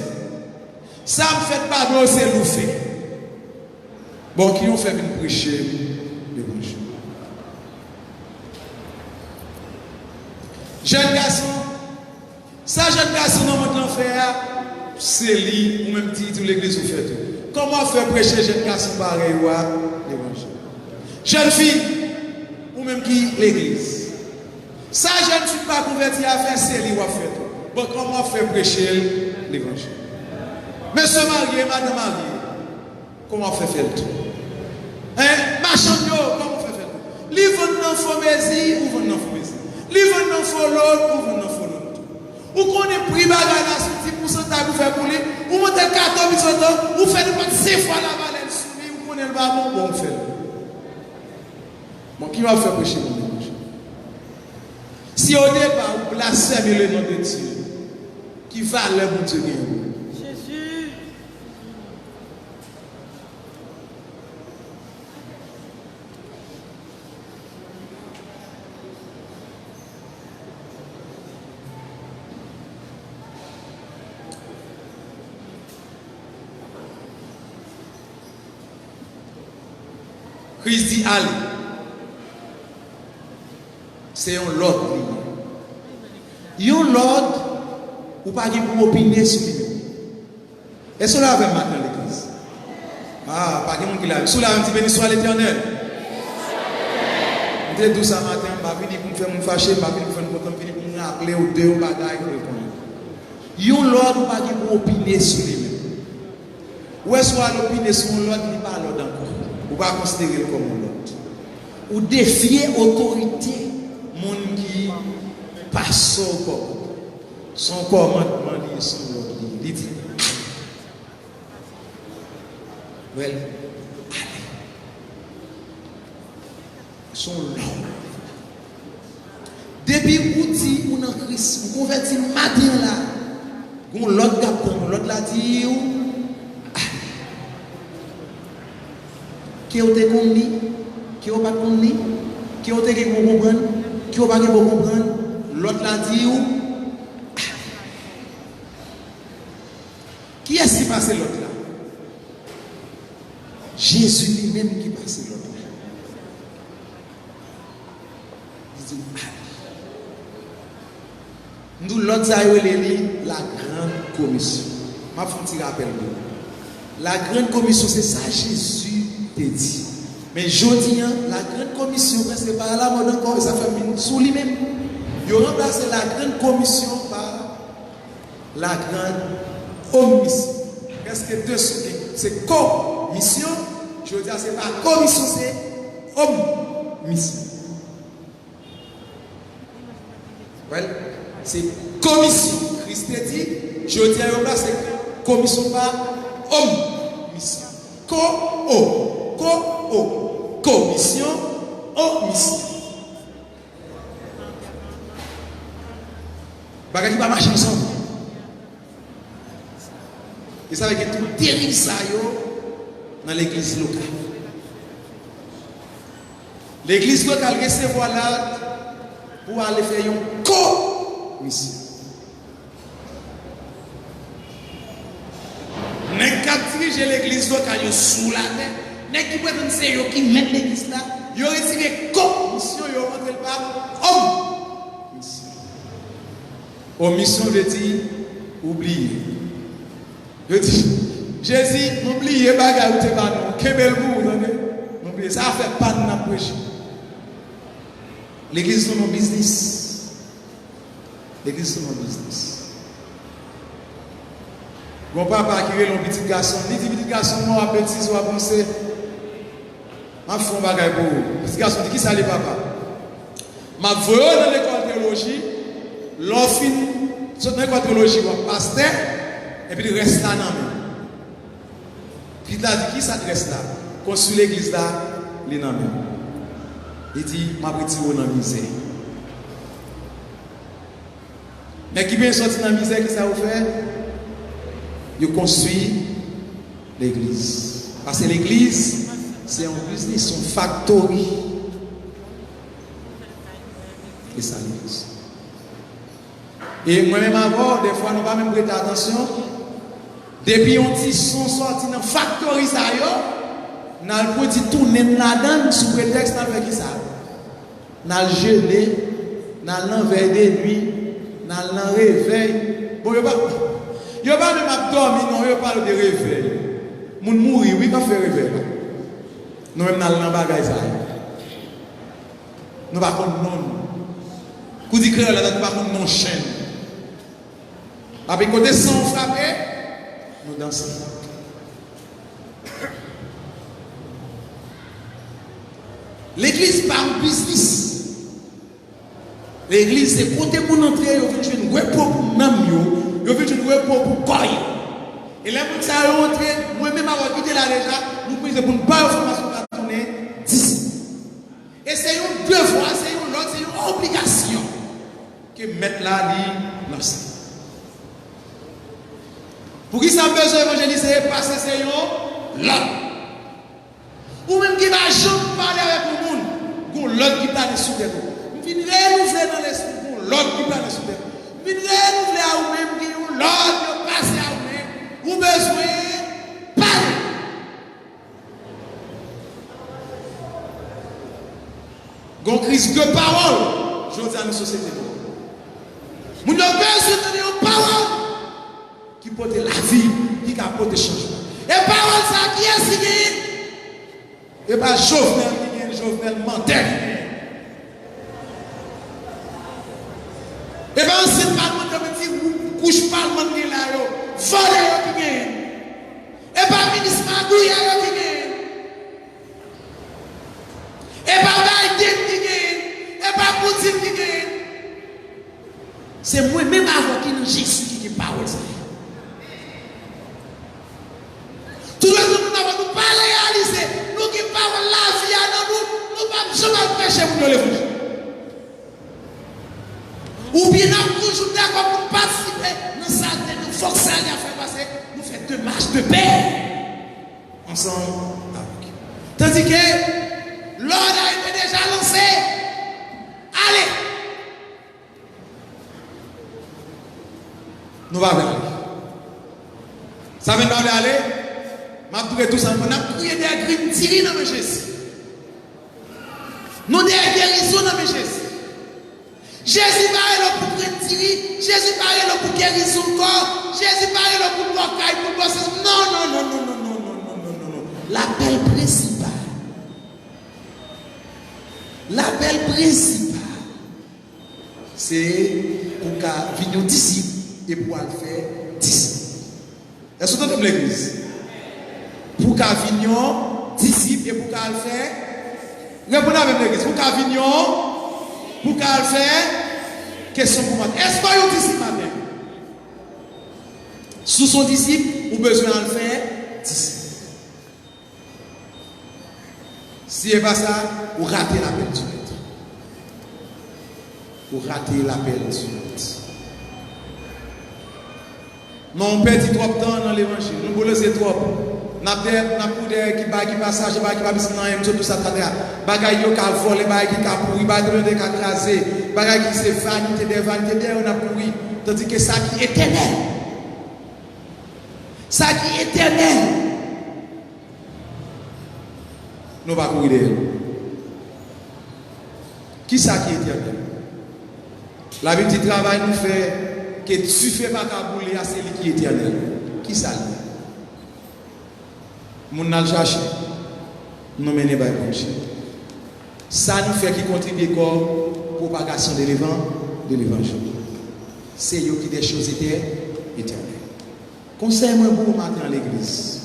Ça me fait pas de c'est l'outil. Bon, qui ont fait venir prêcher l'évangile? Jeune garçon, ça, jeune garçon, dans notre enfer, c'est lui, ou même dit, l'église vous fait tout. Comment faire prêcher jeune garçon pareil ou l'évangile? Jeune fille, ou même qui l'église. Ça, jeune fille pas converti à faire, c'est lui ou à faire tout. Bon, comment faire prêcher l'évangile? Monsieur marié, madame mariée, comment faire tout? Hein? Marchand, comment faire tout? Livre non fomesi ou non fomesi? Livre non follow ou non follow? Ou qu'on est pris bagarre là sur 10% pour faire couler, ou montez 14%, ou faites 6 fois la valeur sur lui, ou qu'on est le bâton, bon, on fait. Bon, qui va faire prêcher mon évangile? Si au départ, vous blasphèmez le nom de Dieu, qui va le bon Dieu? Jésus. Christ dit allez. C'est un l'ordre. Il y a un ordre ou pas pour opiner sur lui. Est-ce que là avec maintenant l'église? Ah, pas quelqu'un qui l'a. Sous là, un petit béni soit l'éternel. Je dis tout ça matin, je vais venir pour me faire me fâcher, je vais venir pour me faire me rappeler aux deux bagailles. Il y a un l'ordre ou pas pour opiner sur lui. Ou est-ce qu'on a l'opinion sur l'ordre, il n'est pas l'ordre encore. Ou pas considérer comme un l'ordre. Ou défier l'autorité. Mon qui passe son commandement dit son l'ordre dit well son l'ordre depuis où dit ou dans Christ vous convertir matin là on l'autre gars comme l'autre là dit qui ont été connu qui ont pas connu qui ont été comprendre qui ont pas comprendre l'autre l'a dit où qui est-ce qui passe l'autre là? Jésus lui-même qui passe l'autre là. Il dit nous l'autre ça la grande commission. Ma font petit rappel. La grande commission c'est ça Jésus te dit. Mais je dis, la grande commission, presque par la mode encore, ça fait une sous lui-même. Il a remplacé la grande commission par la grande omission. Presque deux sous. C'est commission, je veux dire, c'est pas commission, c'est omission. Well, c'est commission. Christ a dit, je veux dire, il a remplacé commission par omission. Commission, omission. Bagage va marcher ensemble. Et ça va être tout terrible ça dans l'église locale. L'église locale recevoir là pour aller faire une commission. N'est qu'à diriger l'église locale sous la terre. N'est qui prétendent c'est eux qui mettent l'église là, ils ont retiré commission, ils ont rentré par homme. Omission veut dire oublier. Je dis, Jésus, n'oubliez pas que vous êtes pas non. Quel bel goût, n'oubliez ça fait pas de notre prêcher. L'église c'est mon business. L'église c'est mon business. Mon papa qui est un petit garçon, il dit petit garçon, moi, petit, soit pensé. Je fais un bagage pour vous. Petit garçon dit qui ça les papa? Je vais dans l'école de théologie, l'offre, je dans l'école de théologie, pasteur, et puis il reste là dans le Puis il a dit qui ça reste là? Construire l'église là, il est dans le Il dit, je vais retirer dans la misère. Mais qui vient sortir dans la misère, qui ça vous fait? Il construit l'église. Parce que l'église, c'est un business, son factory. Et ça l'église. Et moi-même avant, des fois, nous ne pas même prêter attention. Depuis on dit son sorti dans factory ça yo, n'a le petit tourner là-dedans sous prétexte n'a fait qui ça. N'a le gelé, n'a l'envers des nuits, n'a le réveil. Bon yo pas même dormir non, yo parle de réveil. Moun mourir oui quand fait réveil. Nous même n'a le bagage ça. Nous pas contre non. Vous dites que là nous pas contre non chaîne. Avec côté sans frapper nous dansons. L'église pas un business. L'église c'est côté pour entrer, vous faites une web pour nam yo, vous faites une web pour koy. Et là pour ça entrer, moi-même avoir quitté là déjà, nous pouvons pour ne pas formation à tourner d'ici. Et c'est un devoir, c'est une autre, c'est une obligation que mettre là dit lancer. Pour qui ça besoin d'évangéliser, parce que c'est l'autre. Ou même qui va jamais parler avec le monde, l'autre qui parle sous des mots. Vous venez renouveler dans l'esprit, l'autre qui parle sous des mots. Vous venez renouveler à vous-même, qui l'autre qui passe à vous-même. Vous besoin de parler. Gon crise de parole, je dis à nos sociétés. Vous avez besoin de une parole qui porte la vie, qui apporte le changement. Et parole ça qui est signé. Et pas Jovenel qui gagne, Jovenel menteur. Et pas ancien parlement de petit couche parlement qui est là, volé qui gagne. Et pas ministre Magouya qui gagne. Et pas Biden qui gagne. Et pas Poutine qui gagne. C'est moi-même avant qui nous Jésus qui dit parole ça. Tout le monde nous pas réalisé. Nous qui parlons la vie à nous, nous ne pouvons jamais prêcher pour l'évangile. Ou bien nous toujours d'accord pour participer dans ça, nous forcer à faire passer, nous faire deux marches de paix ensemble avec. Tandis que l'ordre a été déjà lancé. Allez! Nous allons aller. Ça veut dire aller? Je vais tout ça. On a prié des crimes tirés dans mes Jésus. Nous avons des guérisons dans mes Jésus. Jésus va là pour tirer. Jésus va là pour guérir son corps. Jésus va là pour bloquer, pour bosser. Non. L'appel principal. L'appel principal. C'est pour qu'à venir disciple et pour le faire disciple. Est-ce que vous entendez l'église? Pour qu'Avignon disciple et pour qu'elle fait répondez avec l'église pour qu'Avignon pour qu'elle fait question pour moi est-ce qu'on est disciple matin sous son disciple ou besoin de le faire disciple si ce n'est pas ça vous ratez l'appel du maître vous ratez l'appel du maître non on perd trop de temps dans l'évangile nous voulons c'est trop. N'a pas qui passage, qui pas tout ça, bagay yo ka volé, bagay qui ka pourri, bagay qui ka crasé, bagay qui c'est vanité des vanités, on a pourri. Tandis que ça qui est éternel. Ça qui est éternel. Nous va courir de qui ça qui est éternel? La vie du travail nous fait que tu fais pas cabouler à celui qui est éternel. Qui ça? Moun nan chercher nous mener par Dieu. Ça nous fait qui contribue à la propagation de l'évangile. C'est eux qui des choses éternelles. Conseil moi pour matin dans l'église.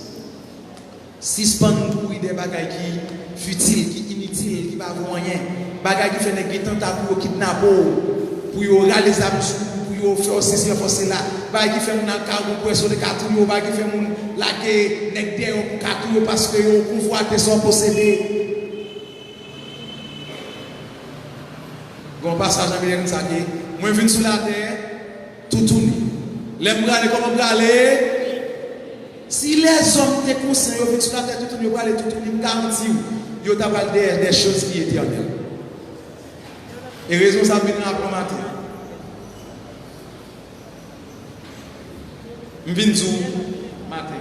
Suspend pour des bagages qui futiles, qui inutiles, qui pas rien, bagages qui fait des tentatives kidnapper pour râler les âmes pour faire ceci forcer là, bagages qui fait mon cargo pour sur les cartouches, bagages qui fait mon laquer nek derrière pour cartouches parce que yo convoiter son possédé. Gon passage en bien ça qui moi vinn sur la terre tout tourner. L'aime regarder comment regarder Si les hommes étaient conscients, ils vont sur la terre, tout le monde va aller, tout le monde garantit, ils vont avoir des choses qui étaient éternelles. Et raison ça vient après matin. Je viens du matin.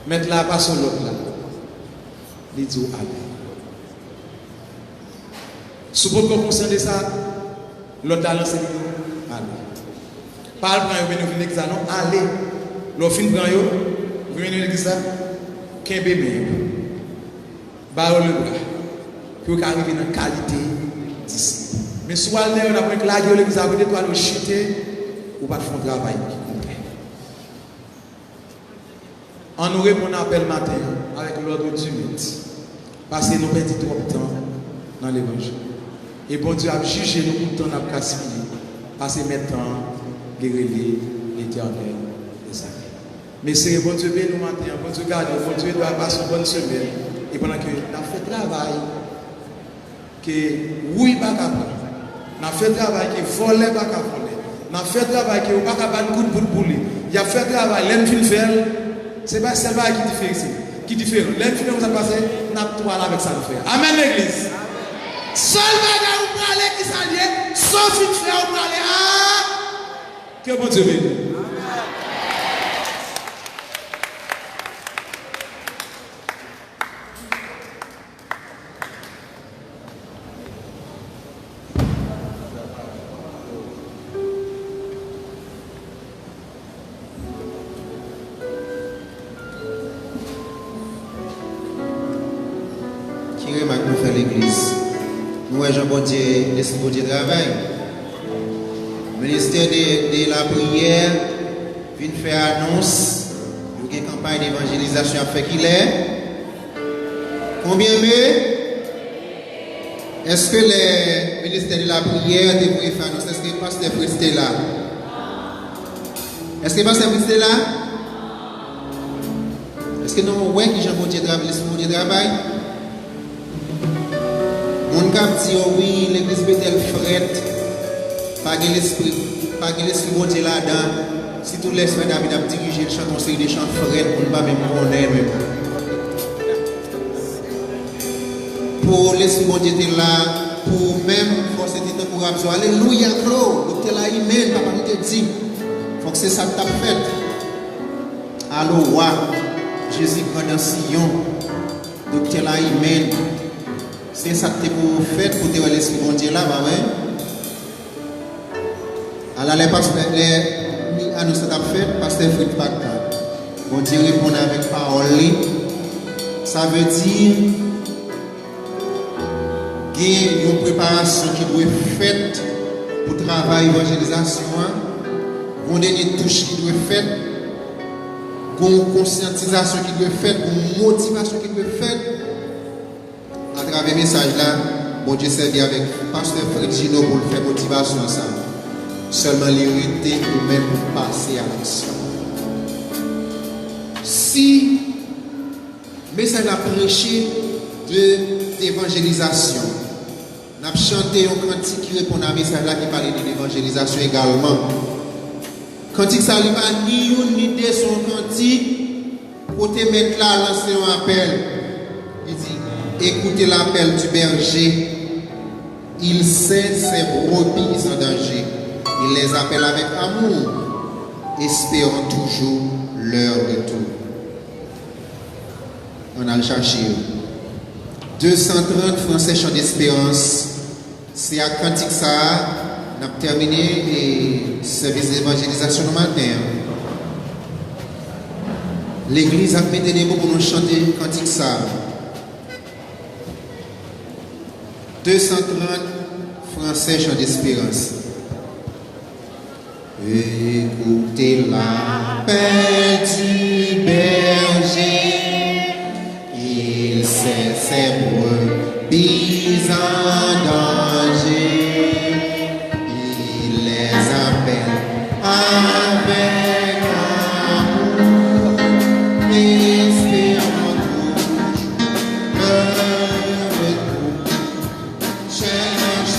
Mettre la passe sur l'autre là. Il dit allez. Suppose qu'on conscient de ça, l'autre a lancé allez. Pas le prendre, vous venez ça, non? Allez. L'autre fin prend yo, vous venez dire ça, qu'un bébé. Barre le bras. Pour arriver dans la qualité d'ici. Mais soit on a pris la gueule, vous avez dit, toi, le chuter, ou pas faire un travail qui complet. On nous répond à l'appel matin avec l'ordre du mythe. Parce que nous perdons trop de temps dans l'évangile. Et bon Dieu a jugé nous pour le temps de gaspiller. Parce que maintenant, guérir l'éternel des années. Mais c'est bon Dieu béni nous matin, bon Dieu garde, bon Dieu doit passer une bonne semaine. Et pendant que nous avons fait travail, que oui, pas capable. Nous avons fait travail que voler, pas capable. Nous avons fait travail que pas capable de coup de boule. Il a fait travail, l'aime fin faire. C'est pas celle qui diffère ici. Qui diffère. L'aime fin vous a passé, nous avons tout avec ça nous faire. Amen l'église. Seul bagage où pour aller qui s'allie, sauf une faire où pour aller. Ah! Que bon Dieu bénisse. Qui remarque nous faire l'église? Nous, Jean bon Dieu, laissez bon Dieu travail. Le ministère de la prière vient faire annonce. Il y a une campagne d'évangélisation à faire qu'il est. Combien mais? Est-ce que le ministère de la prière devrait faire annonce? Est-ce que le pasteur Fritz est là? Est-ce que le pasteur Fritz est là? Est-ce que nous, ouais, qui Jean bon Dieu travaille? Mon cap dit oui, l'église Bethel frette, pas de l'esprit bon Dieu là-dedans. Si tout l'esprit David a dirigé le chant, on sait des chants frette, on ne va même connaître même. Pour l'esprit bon Dieu était là, pour même forcer des temps pour absorber. Alléluia, Claude, donc tu es là, amen, papa nous te dit. Faut que c'est ça que tu as fait. Allô, roi, Jésus grand dans Sion, donc tu es là, amen. C'est ça que tu as fait pour te voir l'esprit bon Dieu là, bah ouais. Alors les pasteurs, les annonces que tu as fait, pasteur Fritz Pacta. Bon Dieu répond avec parole. Ça veut dire qu'il y a une préparation qui doit être faite pour le travail d'évangélisation. Une dernière touche qui doit être faite. Une conscientisation qui doit être faite. Une motivation qui doit être faite. À travers le message là, bon Dieu servi avec pasteur Fritz Gino pour faire motivation ensemble. Seulement l'hérité ou même pour passer à l'action. Si le message a prêché d'évangélisation, nous avons chanté un cantique qui répond à un message là qui parlait de l'évangélisation également. Cantique ça n'est pas ni une ni deux son cantique pour te mettre là, lancer un appel. Il dit, écoutez l'appel du berger. Il sait ses brebis en danger. Il les appelle avec amour, espérant toujours leur retour. On a le cherché. 230 Français chants d'espérance. C'est à Cantique ça. On a terminé le service d'évangélisation le matin. L'église a mis des mots pour nous chanter Cantique ça. 230 Français chants d'espérance. Écoutez l'appel du berger, il sait ses brebis en danger, il les appelle avec amour, espérant toujours leur retour. Cherche.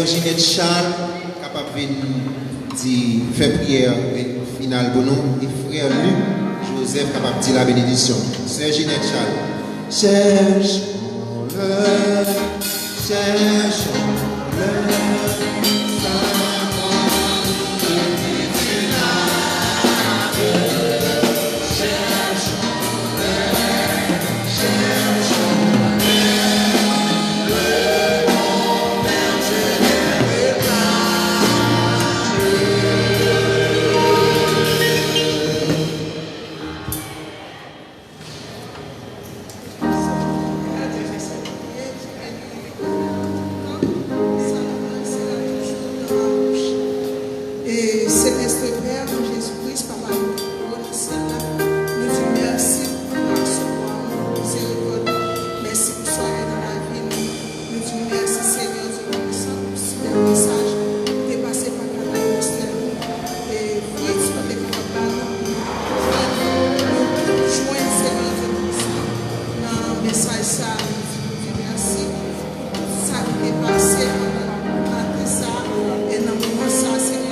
Sœur Ginette Charles, capable de faire prière finale pour nous. Et frère Luc Joseph, capable de dire la bénédiction. Sœur Ginette Charles. Cherchons-le, cherchons-le. Et Céleste Père, en Jésus-Christ, Papa, nous disons merci pour la recevoir, miséricorde. Merci pour soirée dans la vie. Nous disons merci, Seigneur, de nous pour ce message dépassé par la apostole. Et oui, soit des capables nous joindre, Seigneur, de nous dans le message ça. Nous disons merci pour ça qui est passé dans ça et dans le moment ça, Seigneur.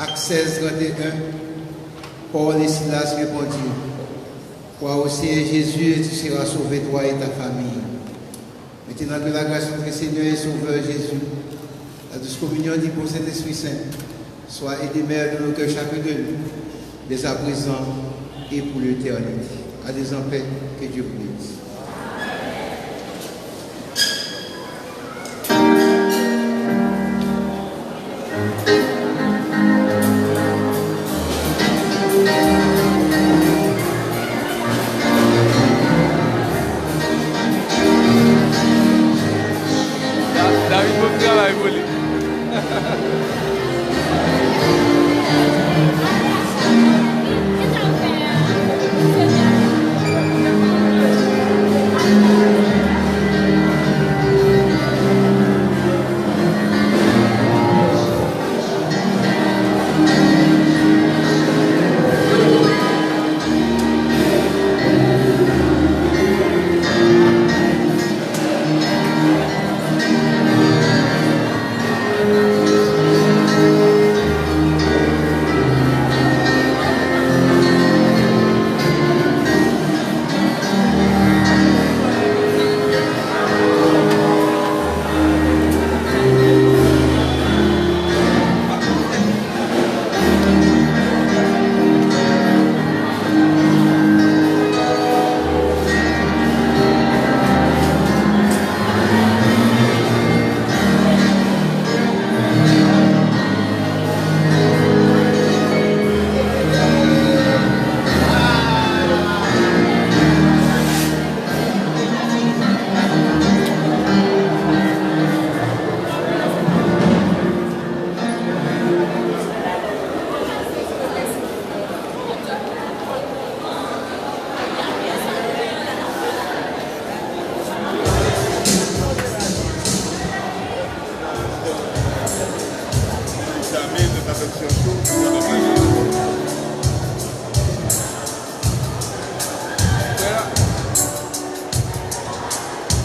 Acte 16:31, Paul et Silas répondirent, crois au Seigneur Jésus et tu seras sauvé toi et ta famille. Maintenant que la grâce de notre Seigneur et Sauveur Jésus, la douce communion du bon Saint-Esprit Saint, soit et demeure dans nos cœurs chacun de nous, dès à présent et pour l'éternité. Allez en paix, que Dieu vous bénisse.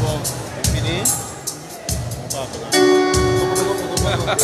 Bon, c'est fini. On va.